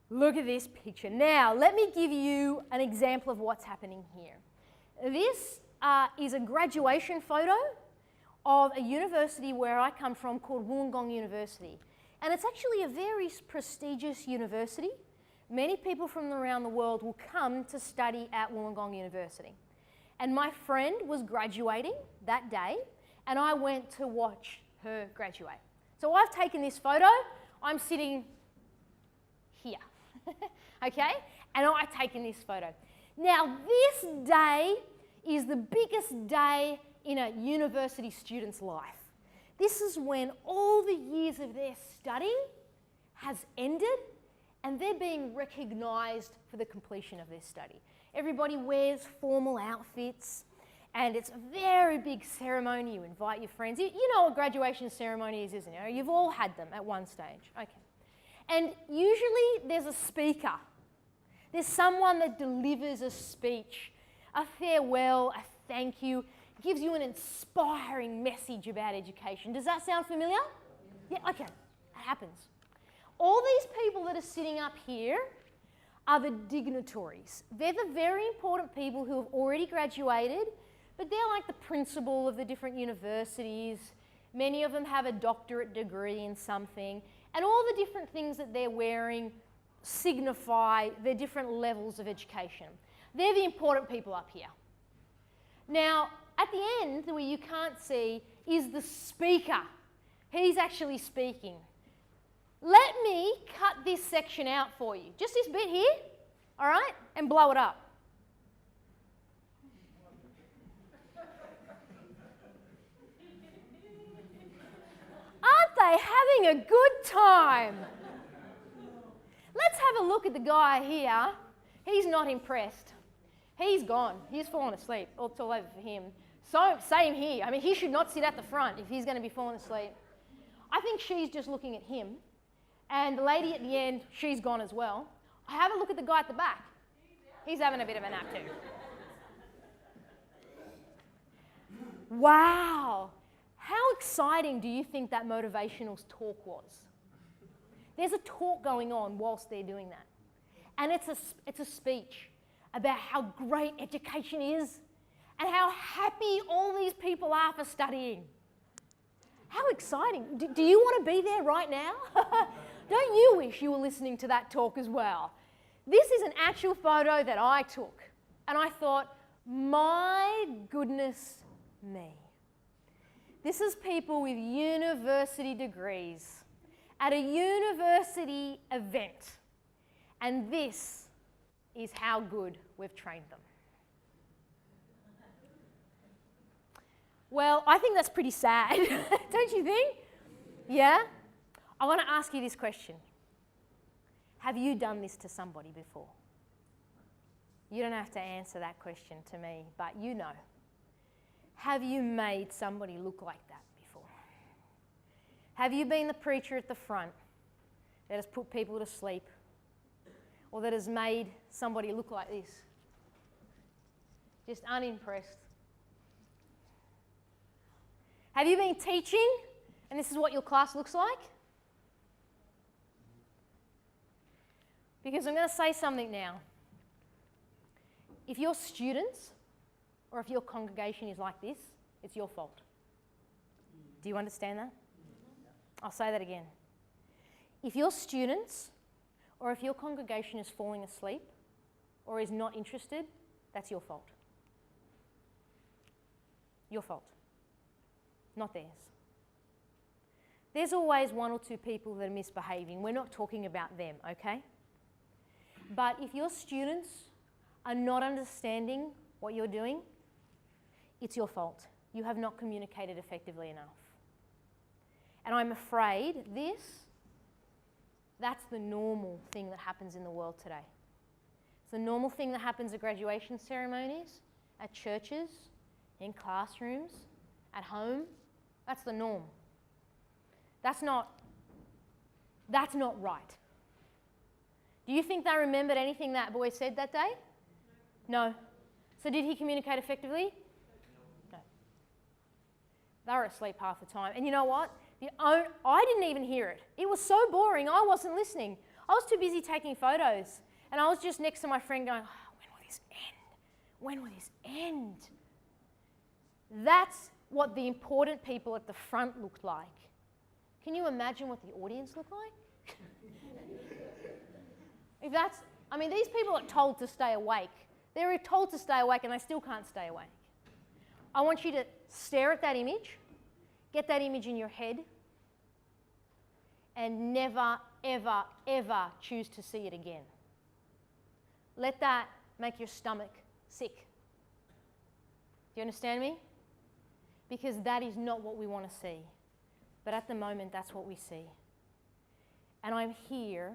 Look at this picture. Now, let me give you an example of what's happening here. This is a graduation photo of a university where I come from called Wollongong University. And it's actually a very prestigious university. Many people from around the world will come to study at Wollongong University. And my friend was graduating that day, and I went to watch her graduate. So I've taken this photo. I'm sitting here, okay? And I've taken this photo. Now, this day is the biggest day in a university student's life. This is when all the years of their studying has ended and they're being recognised for the completion of their study. Everybody wears formal outfits and it's a very big ceremony. You invite your friends. You know what graduation ceremony is, isn't it? You've all had them at one stage. Okay. And usually there's a speaker. There's someone that delivers a speech, a farewell, a thank you, gives you an inspiring message about education. Does that sound familiar? Yeah, okay, that happens. All these people that are sitting up here are the dignitaries. They're the very important people who have already graduated, but they're like the principal of the different universities. Many of them have a doctorate degree in something, and all the different things that they're wearing signify their different levels of education. They're the important people up here. Now, at the end, where you can't see, is the speaker. He's actually speaking. Let me cut this section out for you. Just this bit here, all right? And blow it up. Aren't they having a good time? Let's have a look at the guy here. He's not impressed. He's gone. He's fallen asleep. It's all over for him. So, same here. I mean, he should not sit at the front if he's going to be falling asleep. I think she's just looking at him. And the lady at the end, she's gone as well. Have a look at the guy at the back. He's having a bit of a nap too. Wow. How exciting do you think that motivational talk was? There's a talk going on whilst they're doing that. And it's a speech about how great education is and how happy all these people are for studying. How exciting. Do you want to be there right now? Don't you wish you were listening to that talk as well? This is an actual photo that I took. And I thought, my goodness me. This is people with university degrees at a university event. And this is how good we've trained them. Well, I think that's pretty sad, don't you think? Yeah? I want to ask you this question. Have you done this to somebody before? You don't have to answer that question to me, but you know. Have you made somebody look like that before? Have you been the preacher at the front that has put people to sleep? Or that has made somebody look like this? Just unimpressed. Have you been teaching and this is what your class looks like? Because I'm going to say something now. If your students or if your congregation is like this, it's your fault. Do you understand that? I'll say that again. If your students or if your congregation is falling asleep or is not interested, that's your fault. Your fault, not theirs. There's always one or two people that are misbehaving. We're not talking about them, okay? But if your students are not understanding what you're doing, it's your fault. You have not communicated effectively enough. And I'm afraid that's the normal thing that happens in the world today. It's the normal thing that happens at graduation ceremonies, at churches, in classrooms, at home. That's the norm. That's not right. Do you think they remembered anything that boy said that day? No. So did he communicate effectively? No. They were asleep half the time. And you know what? I didn't even hear it. It was so boring, I wasn't listening. I was too busy taking photos. And I was just next to my friend going, oh, when will this end? When will this end? That's what the important people at the front looked like. Can you imagine what the audience looked like? These people are told to stay awake. They're told to stay awake and they still can't stay awake. I want you to stare at that image, get that image in your head, and never, ever, ever choose to see it again. Let that make your stomach sick. Do you understand me? Because that is not what we want to see. But at the moment, that's what we see. And I'm here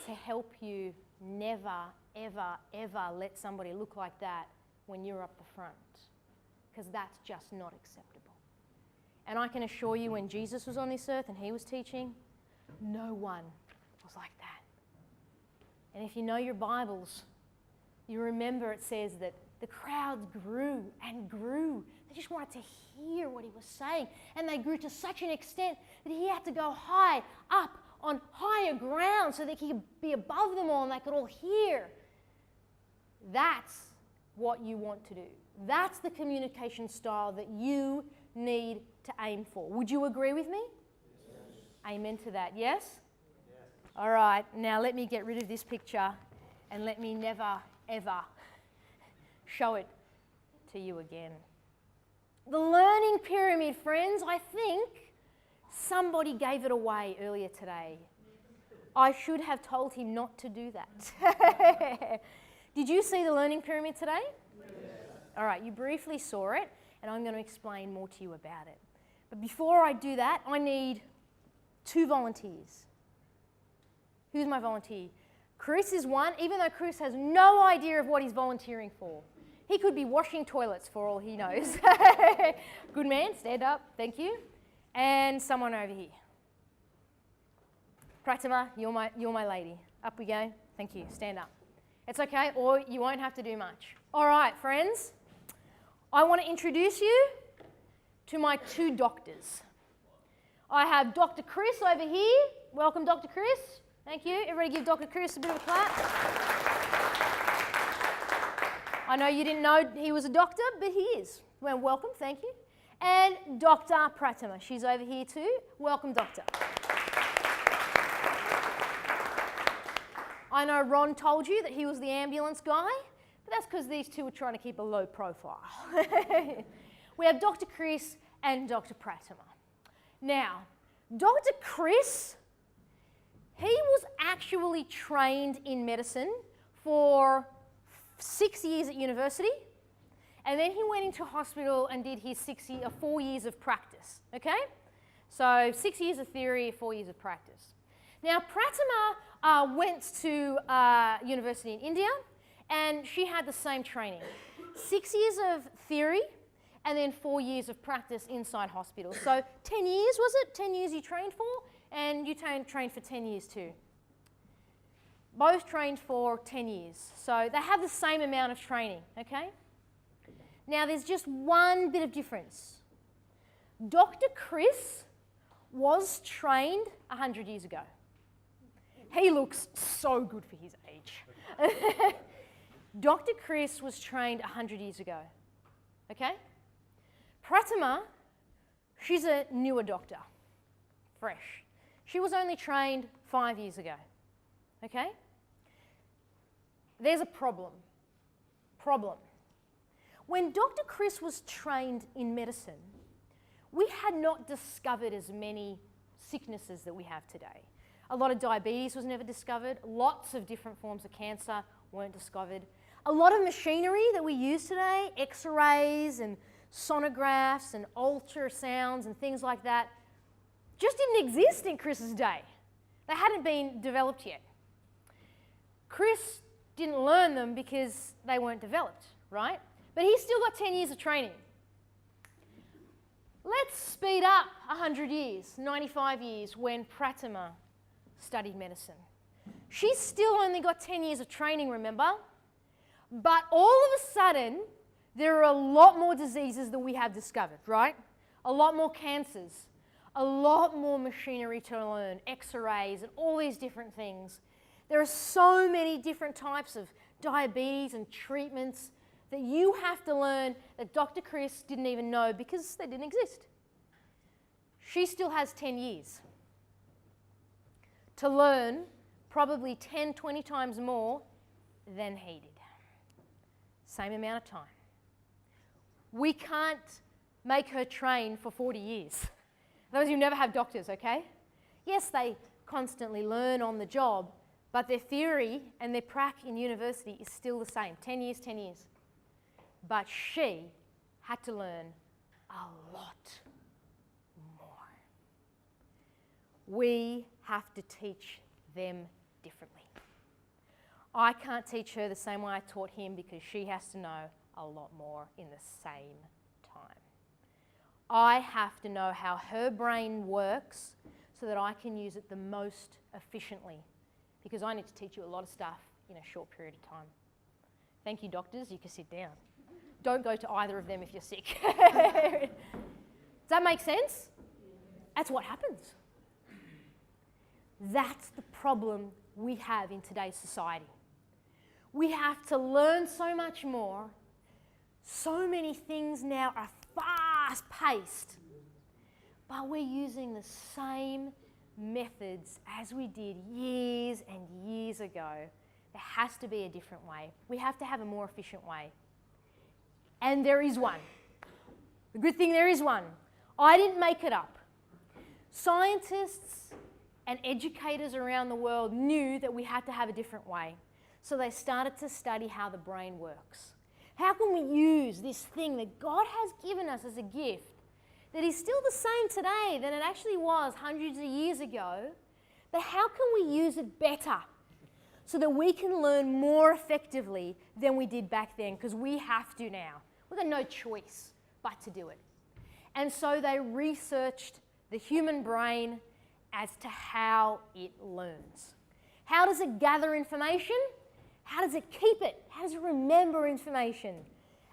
to help you never, ever, ever let somebody look like that when you're up the front. Because that's just not acceptable. And I can assure you, when Jesus was on this earth and he was teaching, no one was like that. And if you know your Bibles, you remember it says that the crowds grew and grew. They just wanted to hear what he was saying. And they grew to such an extent that he had to go high up on higher ground so that he could be above them all and they could all hear. That's what you want to do. That's the communication style that you need to aim for. Would you agree with me? Yes. Amen to that, yes? Yes. All right, now let me get rid of this picture and let me never, ever show it to you again. The learning pyramid, friends, I think somebody gave it away earlier today. I should have told him not to do that. Did you see the learning pyramid today? All right, you briefly saw it, and I'm going to explain more to you about it. But before I do that, I need 2 volunteers. Who's my volunteer? Chris is one, even though Chris has no idea of what he's volunteering for. He could be washing toilets for all he knows. Good man, stand up, thank you. And someone over here. Pratima, you're my lady. Up we go, thank you, stand up. It's okay, or you won't have to do much. All right, friends. I want to introduce you to my 2 doctors. I have Dr. Chris over here. Welcome, Dr. Chris. Thank you. Everybody give Dr. Chris a bit of a clap. I know you didn't know he was a doctor, but he is. Well, welcome, thank you. And Dr. Pratima, she's over here too. Welcome, Doctor. I know Ron told you that he was the ambulance guy, but that's because these 2 are trying to keep a low profile. We have Dr. Chris and Dr. Pratima. Now, Dr. Chris, he was actually trained in medicine for 6 years at university, and then he went into hospital and did his 4 years of practice, okay? So 6 years of theory, 4 years of practice. Now, Pratima went to university in India, and she had the same training. 6 years of theory, and then 4 years of practice inside hospitals. So 10 years, was it? 10 years you trained for, and you trained for 10 years too. Both trained for 10 years. So they have the same amount of training, okay? Now there's just one bit of difference. Dr. Chris was trained 100 years ago. He looks so good for his age. Dr. Chris was trained 100 years ago, okay? Pratima, she's a newer doctor, fresh. She was only trained 5 years ago, okay? There's a problem. When Dr. Chris was trained in medicine, we had not discovered as many sicknesses that we have today. A lot of diabetes was never discovered. Lots of different forms of cancer weren't discovered. A lot of machinery that we use today, X-rays and sonographs and ultrasounds and things like that, just didn't exist in Chris's day. They hadn't been developed yet. Chris didn't learn them because they weren't developed, right? But he's still got 10 years of training. Let's speed up 100 years, 95 years, when Pratima studied medicine. She's still only got 10 years of training, remember? But all of a sudden, there are a lot more diseases that we have discovered, right? A lot more cancers, a lot more machinery to learn, X-rays and all these different things. There are so many different types of diabetes and treatments that you have to learn that Dr. Chris didn't even know because they didn't exist. She still has 10 years to learn probably 10, 20 times more than he did. Same amount of time. We can't make her train for 40 years. Those of you who never have doctors, okay? Yes, they constantly learn on the job, but their theory and their prac in university is still the same, 10 years, 10 years. But she had to learn a lot more. We have to teach them differently. I can't teach her the same way I taught him because she has to know a lot more in the same time. I have to know how her brain works so that I can use it the most efficiently because I need to teach you a lot of stuff in a short period of time. Thank you, doctors. You can sit down. Don't go to either of them if you're sick. Does that make sense? That's what happens. That's the problem we have in today's society. We have to learn so much more So many things now are fast-paced, but we're using the same methods as we did years and years ago. There has to be a different way. We have to have a more efficient way. And there is one. The good thing, there is one. I didn't make it up. Scientists and educators around the world knew that we had to have a different way. So they started to study how the brain works. How can we use this thing that God has given us as a gift that is still the same today than it actually was hundreds of years ago, but how can we use it better so that we can learn more effectively than we did back then? Because we have to now. We've got no choice but to do it. And so they researched the human brain as to how it learns. How does it gather information? How does it keep it? How does it remember information?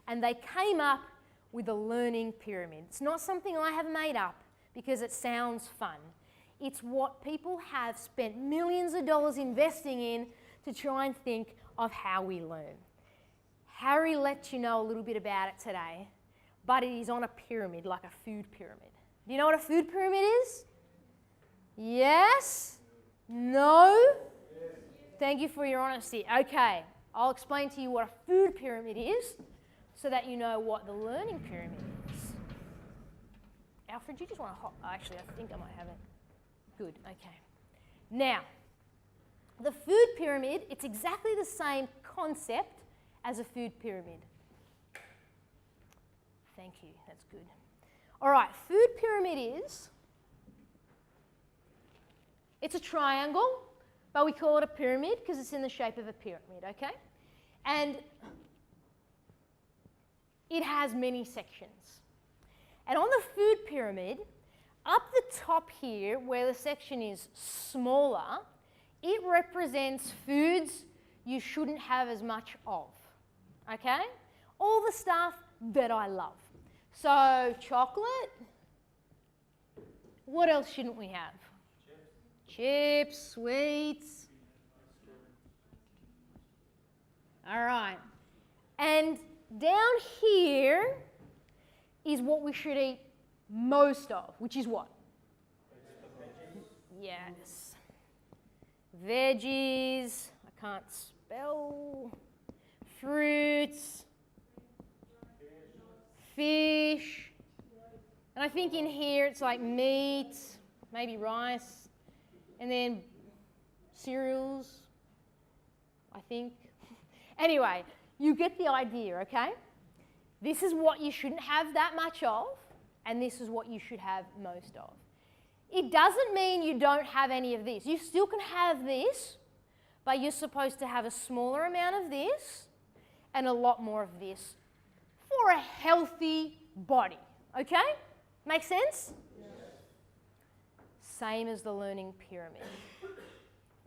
And they came up with a learning pyramid. It's not something I have made up because it sounds fun. It's what people have spent millions of dollars investing in to try and think of how we learn. Harry let you know a little bit about it today, but it is on a pyramid, like a food pyramid. Do you know what a food pyramid is? Yes? No? Thank you for your honesty. Okay, I'll explain to you what a food pyramid is so that you know what the learning pyramid is. Alfred, you just want to actually, I think I might have it. Good, okay. Now, the food pyramid, it's exactly the same concept as a food pyramid. Thank you, that's good. All right, food pyramid is, it's a triangle, but we call it a pyramid because it's in the shape of a pyramid, okay? And it has many sections. And on the food pyramid, up the top here, where the section is smaller, it represents foods you shouldn't have as much of, okay? All the stuff that I love. So, chocolate. What else shouldn't we have? Chips, sweets. All right. And down here is what we should eat most of, which is what? Yes. Veggies, I can't spell. Fruits. Fish. And I think in here it's like meat, maybe rice, and then cereals, I think. Anyway, you get the idea, okay? This is what you shouldn't have that much of, and this is what you should have most of. It doesn't mean you don't have any of this. You still can have this, but you're supposed to have a smaller amount of this and a lot more of this for a healthy body, okay? Make sense? Yes. Same as the learning pyramid,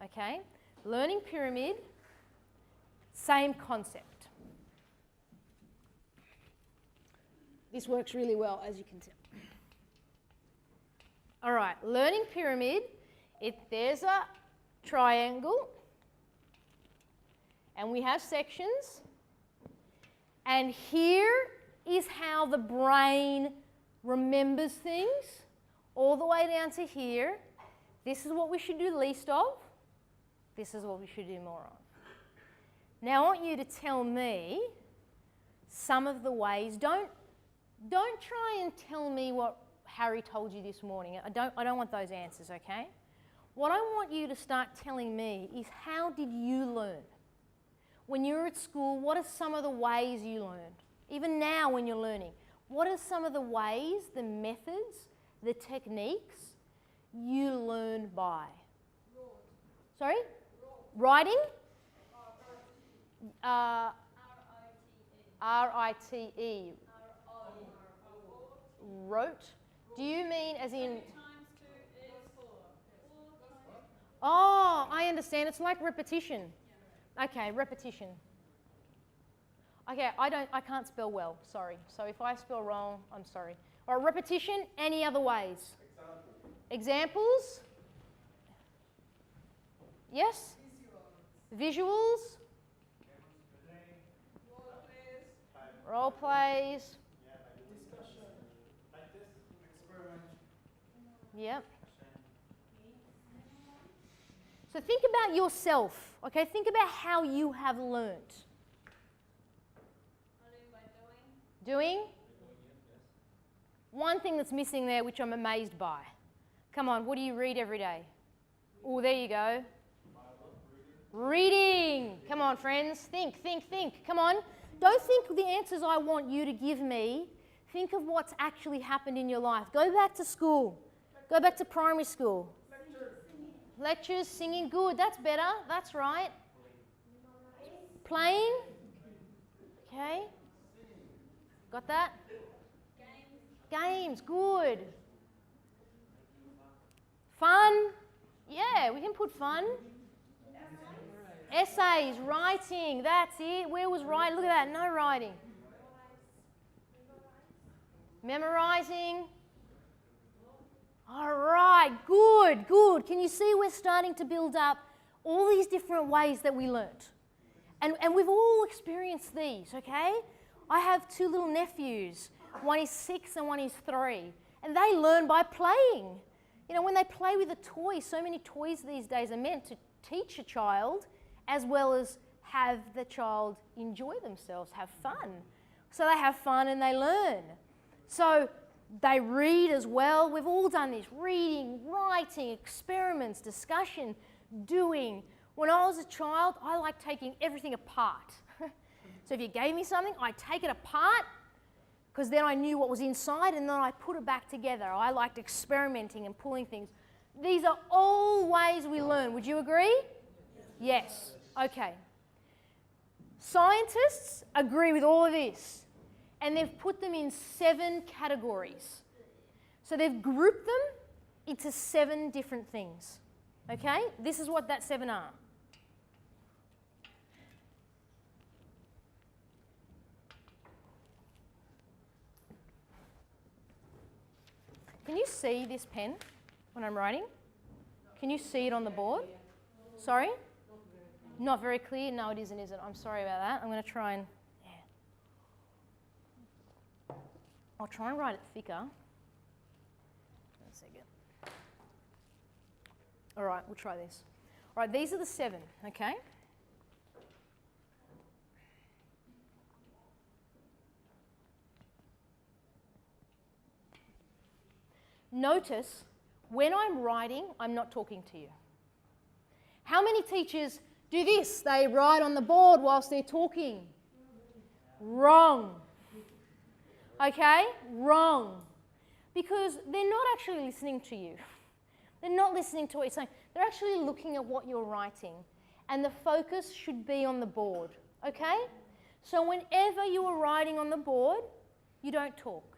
okay? Learning pyramid, same concept. This works really well, as you can tell. All right, learning pyramid, there's a triangle, and we have sections, and here is how the brain remembers things, all the way down to here. This is what we should do least of. This is what we should do more of. Now I want you to tell me some of the ways. Don't try and tell me what Harry told you this morning. I don't want those answers, okay? What I want you to start telling me is, how did you learn? When you were at school, what are some of the ways you learned? Even now when you're learning, what are some of the ways, the methods, the techniques you learn by? Sorry? Writing? R-I-T-E. Wrote? Do you mean as in... Oh, I understand. It's like repetition. Okay, repetition. Okay, I can't spell well, sorry. So if I spell wrong, I'm sorry. All right, repetition, any other ways? Examples? Yes? Visuals? Role plays. Discussion. Like this. Experiment. Yep. So think about yourself, okay? Think about how you have learnt. Doing? One thing that's missing there, which I'm amazed by. Come on, what do you read every day? Oh, there you go. Reading. Come on, friends. Think, think, think. Come on. Don't think the answers I want you to give me. Think of what's actually happened in your life. Go back to school. Go back to primary school. Lectures, singing, good. That's better. That's right. Playing. Okay. Got that? Games, good. Fun. Yeah, we can put fun. Essays, writing, that's it. Where was writing? Look at that, no writing. Memorizing. All right, good, good. Can you see we're starting to build up all these different ways that we learnt? And we've all experienced these, okay? I have 2 little nephews. One is 6 and one is 3. And they learn by playing. You know, when they play with a toy, so many toys these days are meant to teach a child as well as have the child enjoy themselves, have fun. So they have fun and they learn. So they read as well. We've all done this, reading, writing, experiments, discussion, doing. When I was a child, I liked taking everything apart. So if you gave me something, I'd take it apart because then I knew what was inside and then I put it back together. I liked experimenting and pulling things. These are all ways we learn. Would you agree? Yes. Okay. Scientists agree with all of this and they've put them in 7 categories. So they've grouped them into 7 different things. Okay? This is what that 7 are. Can you see this pen when I'm writing? Can you see it on the board? Sorry? Not very clear? No, it isn't, is it? I'm sorry about that. I'm going to try and, I'll try and write it thicker. 1 second. All right, we'll try this. All right, these are the 7, okay? Notice, when I'm writing, I'm not talking to you. How many teachers do this? They write on the board whilst they're talking. Wrong. Okay? Wrong. Because they're not actually listening to you. They're not listening to what you're saying. They're actually looking at what you're writing. And the focus should be on the board. Okay? So whenever you are writing on the board, you don't talk.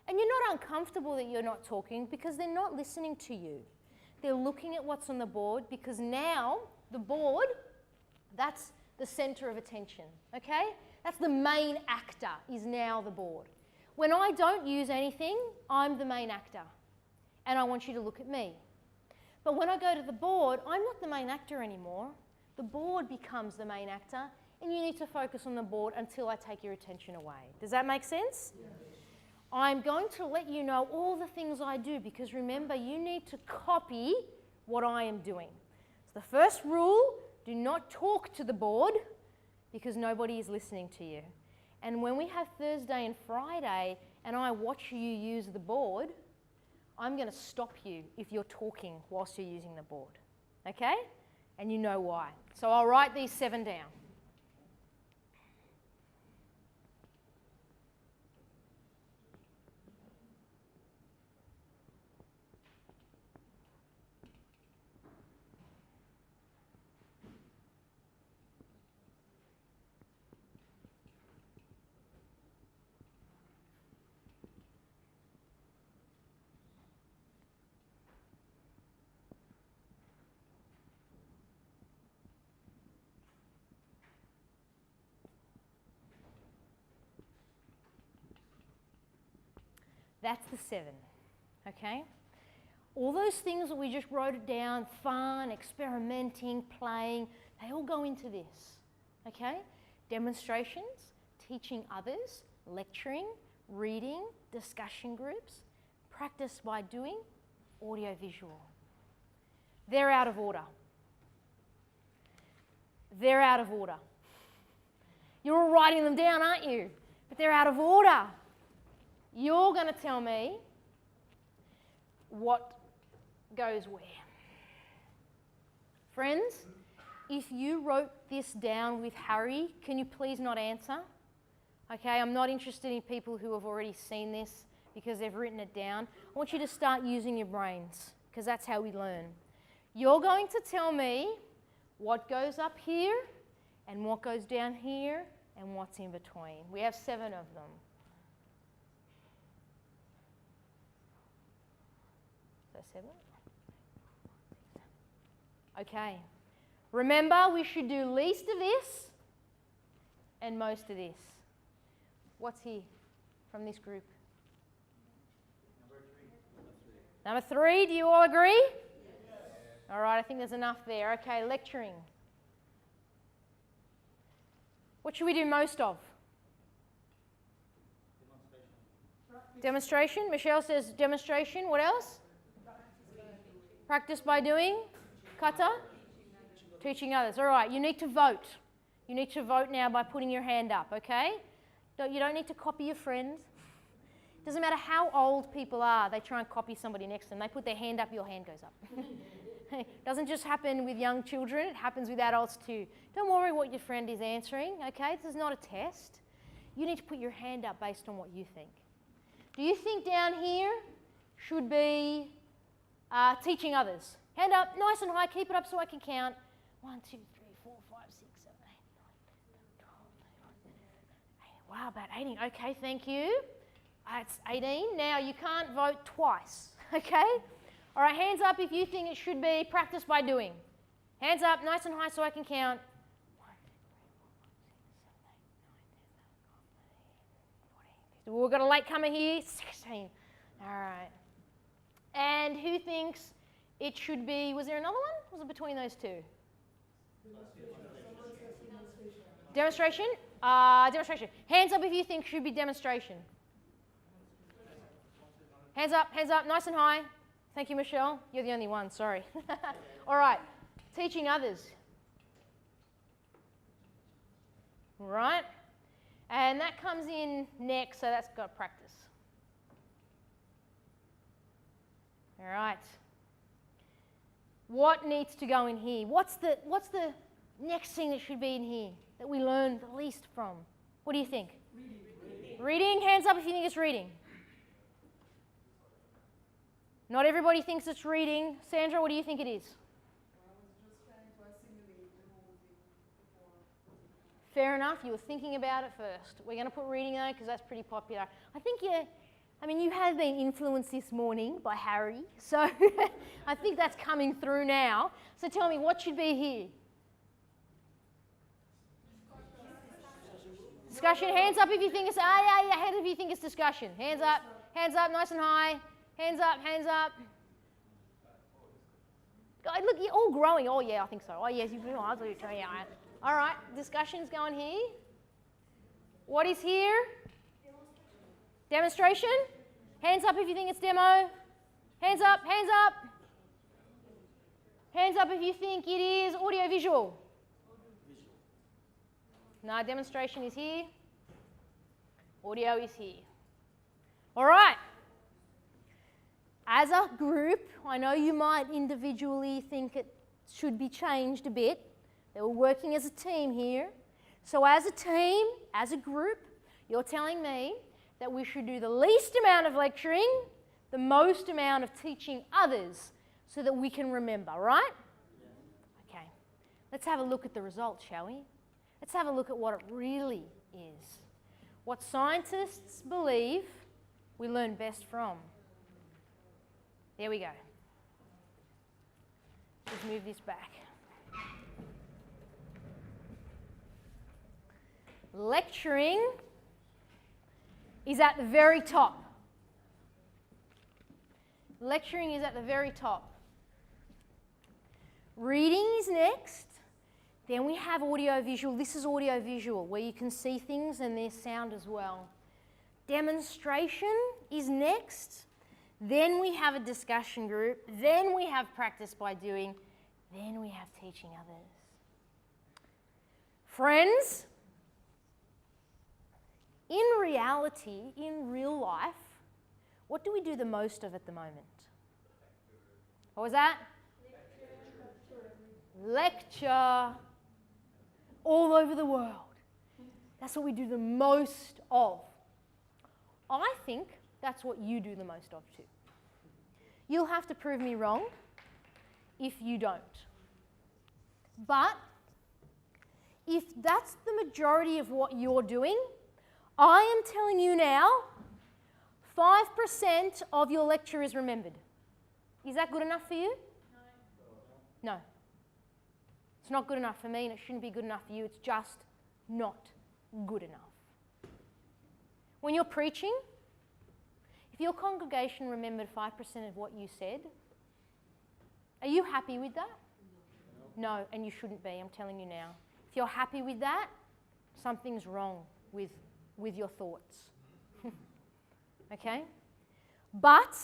And you're not uncomfortable that you're not talking because they're not listening to you. They're looking at what's on the board because now the board, that's the center of attention, okay? That's the main actor is now the board. When I don't use anything, I'm the main actor and I want you to look at me. But when I go to the board, I'm not the main actor anymore. The board becomes the main actor and you need to focus on the board until I take your attention away. Does that make sense? Yeah. I'm going to let you know all the things I do because remember, you need to copy what I am doing. So the first rule, do not talk to the board because nobody is listening to you. And when we have Thursday and Friday and I watch you use the board, I'm going to stop you if you're talking whilst you're using the board. Okay? And you know why. So I'll write these 7 down. That's the 7, okay? All those things that we just wrote it down, fun, experimenting, playing, they all go into this, okay? Demonstrations, teaching others, lecturing, reading, discussion groups, practice by doing, audiovisual. They're out of order. They're out of order. You're all writing them down, aren't you? But they're out of order. You're going to tell me what goes where. Friends, if you wrote this down with Harry, can you please not answer? Okay, I'm not interested in people who have already seen this because they've written it down. I want you to start using your brains because that's how we learn. You're going to tell me what goes up here and what goes down here and what's in between. We have 7 of them. So 7? Okay. Remember, we should do least of this and most of this. What's here from this group? Number 3, do you all agree? Yes. All right, I think there's enough there. Okay, lecturing. What should we do most of? Demonstration. Michelle says demonstration. What else? Practice by doing. Kata? Teaching others. All right, you need to vote. You need to vote now by putting your hand up, okay? You don't need to copy your friends. It doesn't matter how old people are, they try and copy somebody next to them. They put their hand up, your hand goes up. It doesn't just happen with young children, it happens with adults too. Don't worry what your friend is answering, okay? This is not a test. You need to put your hand up based on what you think. Do you think down here should be teaching others? Hand up, nice and high, keep it up so I can count. 1, 2, 3, 4, 5, 6, 7, 8, 9, 10, 11, 12, 13, 14, 15. Wow, about 18. Okay, thank you. It's 18. Now you can't vote twice, okay? All right, hands up if you think it should be practice by doing. Hands up, nice and high so I can count. 1, 2, 3, 4, 5, 6, 7, 8, 9, 10, 11, 12, 13, 14, 15. We've got a latecomer here, 16. All right. And who thinks it should be, was there another one? Was it between those two? Demonstration? Demonstration. Hands up if you think should be demonstration. Hands up, nice and high. Thank you, Michelle. You're the only one, sorry. All right, teaching others. All right, and that comes in next, so that's got practice. All right. What needs to go in here? What's the next thing that should be in here that we learn the least from? What do you think? Reading. Hands up if you think it's reading. Not everybody thinks it's reading. Sandra, what do you think it is? Fair enough. You were thinking about it first. We're going to put reading though because that's pretty popular. I think you have been influenced this morning by Harry, so I think that's coming through now. So tell me, what should be here? Discussion. Hands up if you think it's, hands up if you think it's discussion. Hands up, nice and high. Hands up. Look, you're all growing. Oh yeah, I think so. Oh yes, yeah. All right, discussion's going here. What is here? Demonstration? Hands up if you think it's demo. Hands up. Hands up if you think it is audio-visual. No, demonstration is here. Audio is here. All right. As a group, I know you might individually think it should be changed a bit. They were working as a team here. So as a team, as a group, you're telling me that we should do the least amount of lecturing, the most amount of teaching others so that we can remember, right? Okay. Let's have a look at the results, shall we? Let's have a look at what it really is. What scientists believe we learn best from. There we go. Let's move this back. Lecturing is at the very top. Lecturing is at the very top. Reading is next. Then we have audio-visual. This is audio-visual, where you can see things and there's sound as well. Demonstration is next. Then we have a discussion group. Then we have practice by doing. Then we have teaching others. Friends, in reality, in real life, what do we do the most of at the moment? What was that? Lecture. All over the world. That's what we do the most of. I think that's what you do the most of too. You'll have to prove me wrong if you don't. But if that's the majority of what you're doing, I am telling you now, 5% of your lecture is remembered. Is that good enough for you? No. It's not good enough for me, and it shouldn't be good enough for you. It's just not good enough. When you're preaching, if your congregation remembered 5% of what you said, are you happy with that? No, and you shouldn't be, I'm telling you now. If you're happy with that, something's wrong with your thoughts. Okay? But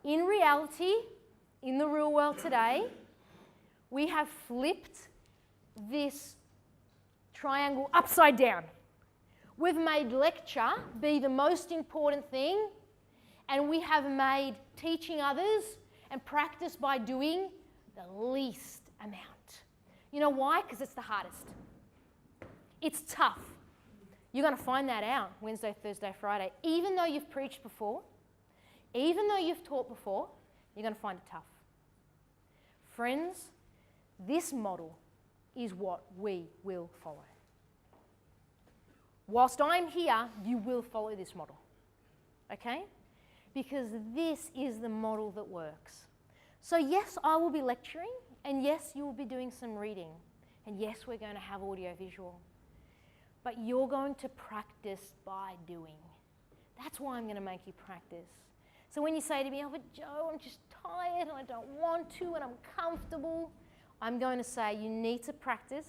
in reality, in the real world today, we have flipped this triangle upside down. We've made lecture be the most important thing, and we have made teaching others and practice by doing the least amount. You know why? Because it's the hardest. It's tough. You're going to find that out Wednesday, Thursday, Friday. Even though you've preached before, even though you've taught before, you're going to find it tough. Friends, this model is what we will follow. Whilst I'm here, you will follow this model. Okay? Because this is the model that works. So yes, I will be lecturing, and yes, you will be doing some reading, and yes, we're going to have audio-visual. But you're going to practice by doing. That's why I'm going to make you practice. So when you say to me, oh, but Joe, I'm just tired and I don't want to and I'm comfortable, I'm going to say you need to practice,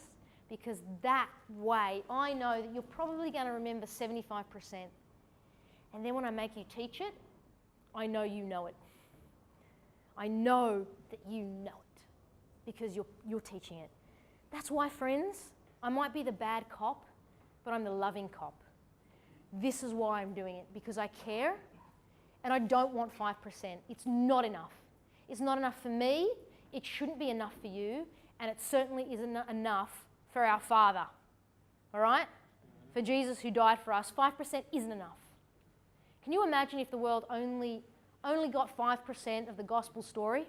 because that way I know that you're probably going to remember 75%. And then when I make you teach it, I know you know it. I know that you know it because you're teaching it. That's why, friends, I might be the bad cop, but I'm the loving cop. This is why I'm doing it, because I care and I don't want 5%. It's not enough. It's not enough for me, it shouldn't be enough for you, and it certainly isn't enough for our Father. All right? For Jesus who died for us, 5% isn't enough. Can you imagine if the world only got 5% of the gospel story?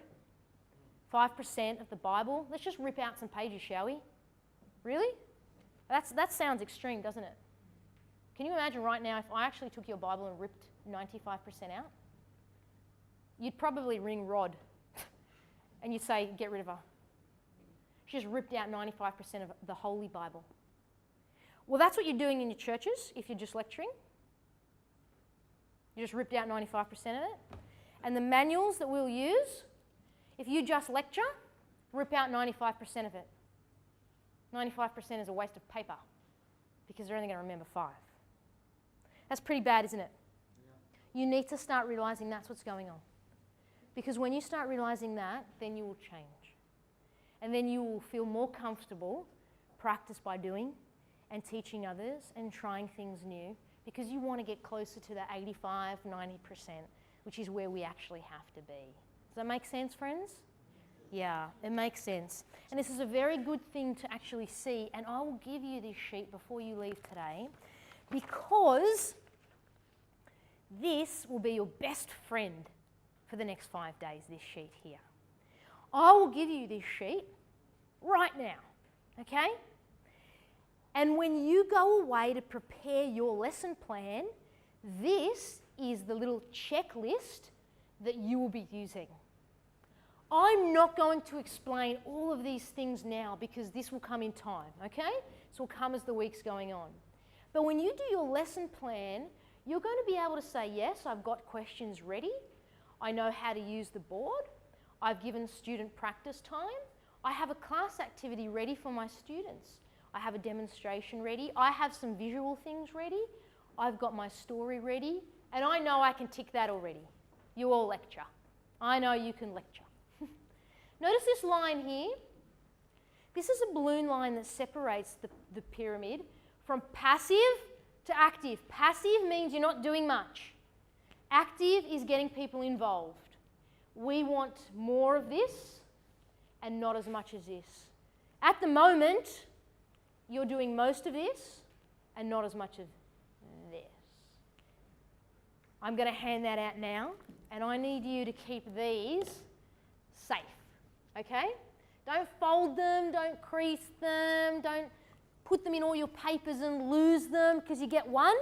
5% of the Bible? Let's just rip out some pages, shall we? Really? That sounds extreme, doesn't it? Can you imagine right now if I actually took your Bible and ripped 95% out? You'd probably ring Rod and you'd say, get rid of her. She just ripped out 95% of the Holy Bible. Well, that's what you're doing in your churches if you're just lecturing. You just ripped out 95% of it. And the manuals that we'll use, if you just lecture, rip out 95% of it. 95% is a waste of paper because they're only going to remember 5. That's pretty bad, isn't it? Yeah. You need to start realizing that's what's going on. Because when you start realizing that, then you will change. And then you will feel more comfortable, practice by doing, and teaching others and trying things new, because you want to get closer to that 85, 90%, which is where we actually have to be. Does that make sense, friends? Yeah, it makes sense. And this is a very good thing to actually see, and I will give you this sheet before you leave today, because this will be your best friend for the next 5 days, this sheet here. I will give you this sheet right now, okay? And when you go away to prepare your lesson plan, this is the little checklist that you will be using. I'm not going to explain all of these things now because this will come in time, okay? This will come as the week's going on. But when you do your lesson plan, you're going to be able to say, yes, I've got questions ready. I know how to use the board. I've given student practice time. I have a class activity ready for my students. I have a demonstration ready. I have some visual things ready. I've got my story ready. And I know I can tick that already. You all lecture. I know you can lecture. Notice this line here. This is a balloon line that separates the pyramid from passive to active. Passive means you're not doing much. Active is getting people involved. We want more of this and not as much as this. At the moment, you're doing most of this and not as much of this. I'm going to hand that out now, and I need you to keep these safe, okay? Don't fold them, don't crease them, don't put them in all your papers and lose them because you get one,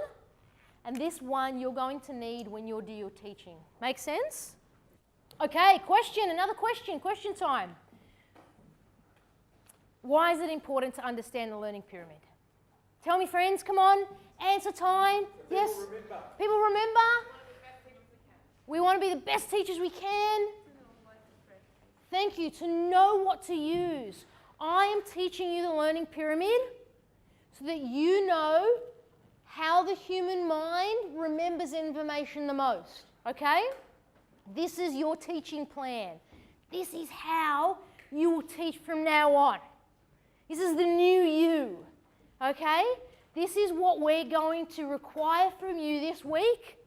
and this one you're going to need when you do your teaching. Make sense? Okay, another question time. Why is it important to understand the learning pyramid? Tell me, friends, come on, answer time. Yes? People remember? We want to be the best teachers we can. Thank you. To know what to use. I am teaching you the learning pyramid so that you know how the human mind remembers information the most. Okay? This is your teaching plan. This is how you will teach from now on. This is the new you. Okay? This is what we're going to require from you this week.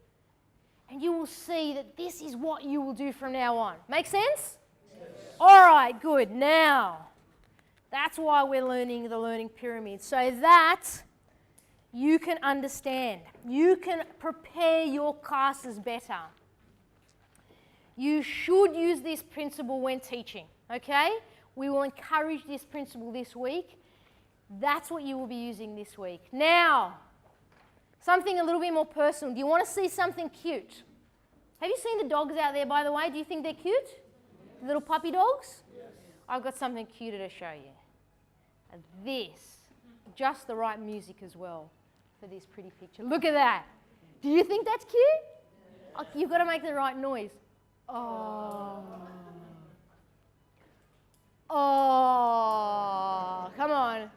And you will see that this is what you will do from now on. Make sense? Yes. All right, good. Now, that's why we're learning the learning pyramid, so that you can understand. You can prepare your classes better. You should use this principle when teaching, okay? We will encourage this principle this week. That's what you will be using this week. Now, something a little bit more personal. Do you want to see something cute? Have you seen the dogs out there, by the way? Do you think they're cute? The little puppy dogs? Yes. I've got something cuter to show you. This. Just the right music as well for this pretty picture. Look at that. Do you think that's cute? Oh, you've got to make the right noise. Oh. Oh. Come on.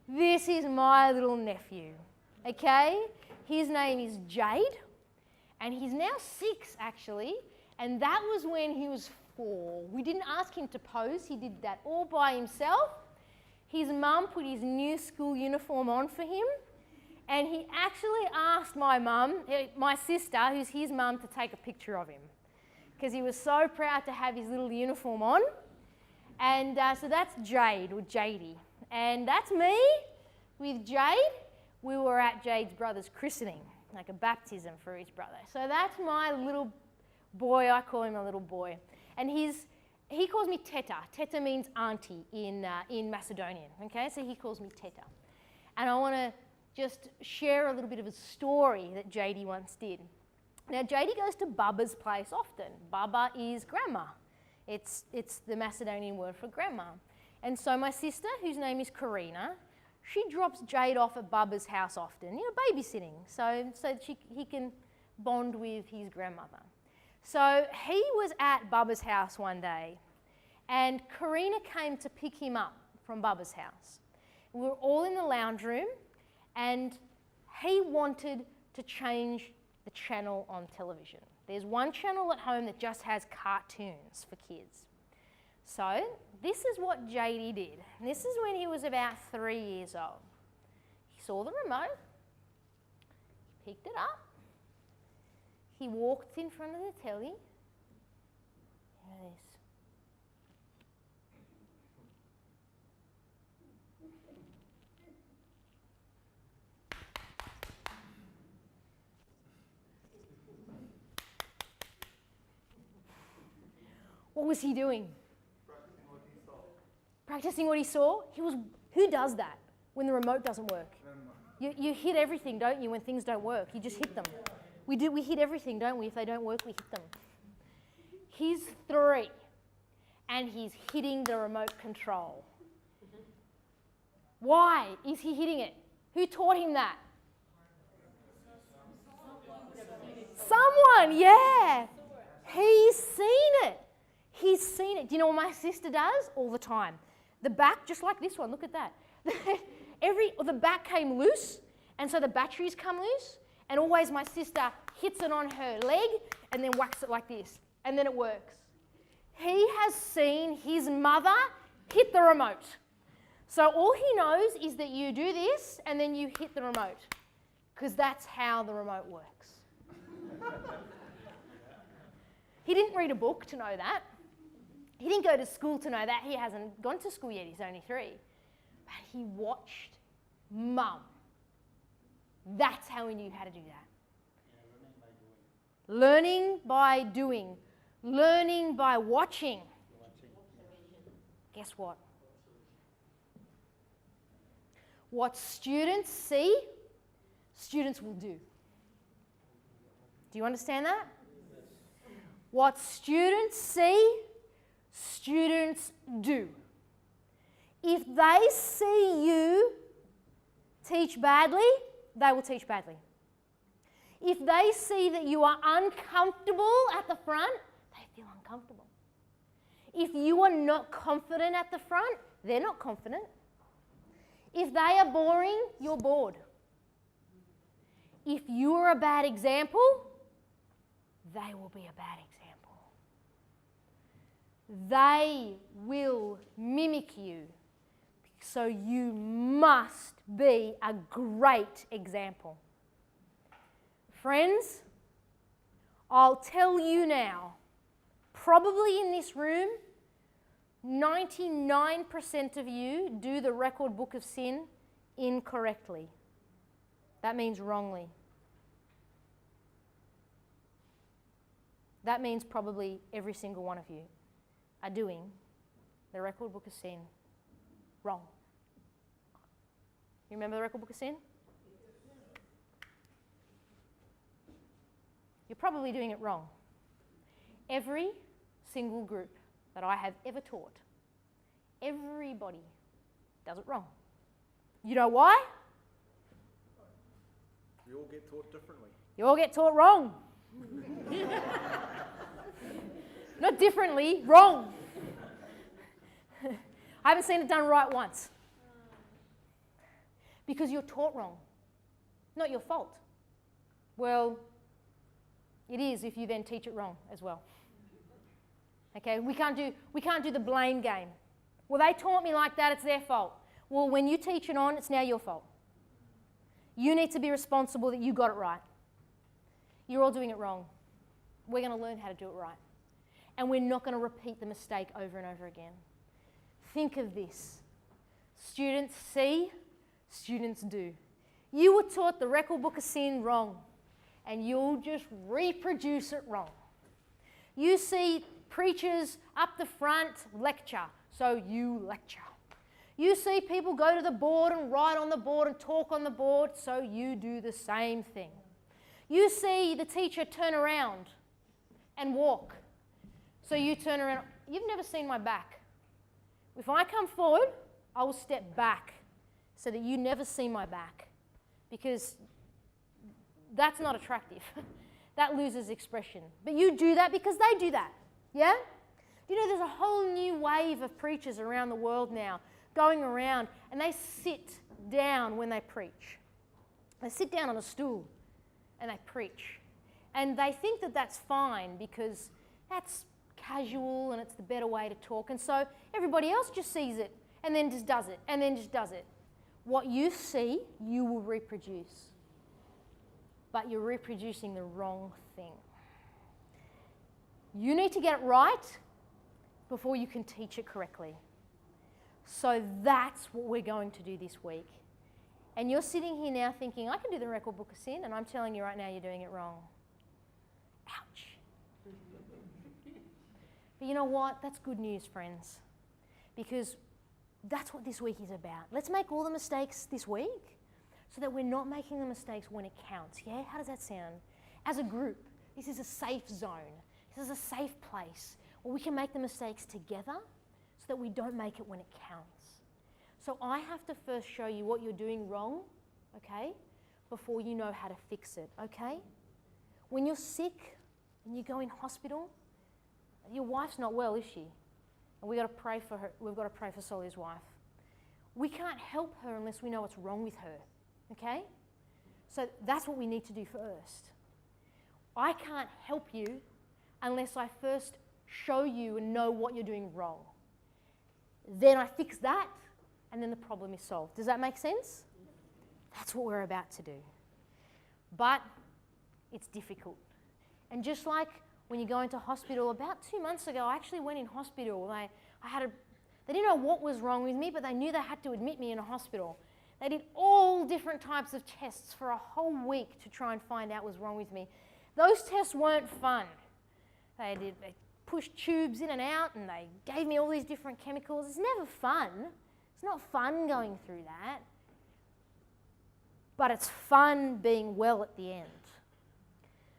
This is my little nephew. Okay? His name is Jade. And he's now 6, actually. And that was when he was 4. We didn't ask him to pose. He did that all by himself. His mum put his new school uniform on for him. And he actually asked my sister, who's his mum, to take a picture of him. Because he was so proud to have his little uniform on. And so that's Jade, or Jadey. And that's me with Jade. We were at Jade's brother's christening, like a baptism for his brother. So that's my little boy. I call him a little boy. And he calls me Teta. Teta means auntie in Macedonian, okay? So he calls me Teta. And I want to just share a little bit of a story that Jadey once did. Now, Jadey goes to Baba's place often. Baba is grandma. It's the Macedonian word for grandma. And so my sister, whose name is Karina, she drops Jade off at Baba's house often, babysitting, so he can bond with his grandmother. So he was at Baba's house one day, and Karina came to pick him up from Baba's house. We were all in the lounge room, and he wanted to change the channel on television. There's one channel at home that just has cartoons for kids. So this is what Jadey did. And this is when he was about 3 years old. He saw the remote, he picked it up, he walked in front of the telly. Hear this. What was he doing? Practicing what he saw. Who does that when the remote doesn't work? You hit everything, don't you, when things don't work? You just hit them. We hit everything, don't we? If they don't work, we hit them. He's 3, and he's hitting the remote control. Why is he hitting it? Who taught him that? Someone, yeah. He's seen it. He's seen it. Do you know what my sister does? All the time. The back, just like this one, look at that. The back came loose, and so the batteries come loose, and always my sister hits it on her leg and then whacks it like this, and then it works. He has seen his mother hit the remote. So all he knows is that you do this and then you hit the remote, because that's how the remote works. He didn't read a book to know that. He didn't go to school to know that. He hasn't gone to school yet, he's only 3. But he watched Mum. That's how he knew how to do that. Learning by doing. Learning by watching. Guess what? What students see, students will do. Do you understand that? What students see, students do. If they see you teach badly, they will teach badly. If they see that you are uncomfortable at the front, they feel uncomfortable. If you are not confident at the front, they're not confident. If they are boring, you're bored. If you are a bad example, they will be a bad example. They will mimic you. So you must be a great example. Friends, I'll tell you now, probably in this room, 99% of you do the record book of sin incorrectly. That means wrongly. That means probably every single one of you are doing the record book of sin wrong. You remember the record book of sin? You're probably doing it wrong. Every single group that I have ever taught, everybody does it wrong. You know why? We all get taught differently. You all get taught wrong. Not differently, wrong. I haven't seen it done right once. Because you're taught wrong. Not your fault. Well, it is if you then teach it wrong as well. Okay, we can't do the blame game. Well, they taught me like that, it's their fault. Well, when you teach it on, it's now your fault. You need to be responsible that you got it right. You're all doing it wrong. We're going to learn how to do it right. And we're not going to repeat the mistake over and over again. Think of this. Students see, students do. You were taught the record book of sin wrong, and you'll just reproduce it wrong. You see preachers up the front lecture, so you lecture. You see people go to the board and write on the board and talk on the board, so you do the same thing. You see the teacher turn around and walk, so you turn around. You've never seen my back. If I come forward, I will step back so that you never see my back, because that's not attractive. That loses expression. But you do that because they do that. Yeah? You know, there's a whole new wave of preachers around the world now going around, and they sit down when they preach. They sit down on a stool and they preach. And they think that that's fine because that's casual and it's the better way to talk. And so everybody else just sees it and then just does it and then just does it. What you see, you will reproduce. But you're reproducing the wrong thing. You need to get it right before you can teach it correctly. So that's what we're going to do this week. And you're sitting here now thinking, I can do the record book of sin, and I'm telling you right now you're doing it wrong. Ouch. But you know what? That's good news, friends. Because that's what this week is about. Let's make all the mistakes this week so that we're not making the mistakes when it counts. Yeah? How does that sound? As a group, this is a safe zone. This is a safe place where we can make the mistakes together so that we don't make it when it counts. So I have to first show you what you're doing wrong, okay, before you know how to fix it, okay? When you're sick and you go in hospital, your wife's not well, is she? and we've got to pray for her. We've got to pray for Solia's wife. We can't help her unless we know what's wrong with her, okay? So that's what we need to do first. I can't help you unless I first show you and know what you're doing wrong. Then I fix that, and then the problem is solved. Does that make sense? That's what we're about to do. But it's difficult. And just like when you go into hospital, about 2 months ago, I actually went in hospital. They didn't know what was wrong with me, but they knew they had to admit me in a hospital. They did all different types of tests for a whole week to try and find out what was wrong with me. Those tests weren't fun. They pushed tubes in and out, and they gave me all these different chemicals. It's never fun. It's not fun going through that. But it's fun being well at the end.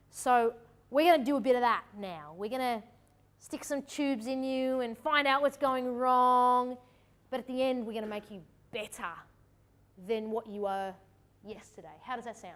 So we're going to do a bit of that now. We're going to stick some tubes in you and find out what's going wrong. But at the end, we're going to make you better than what you were yesterday. How does that sound?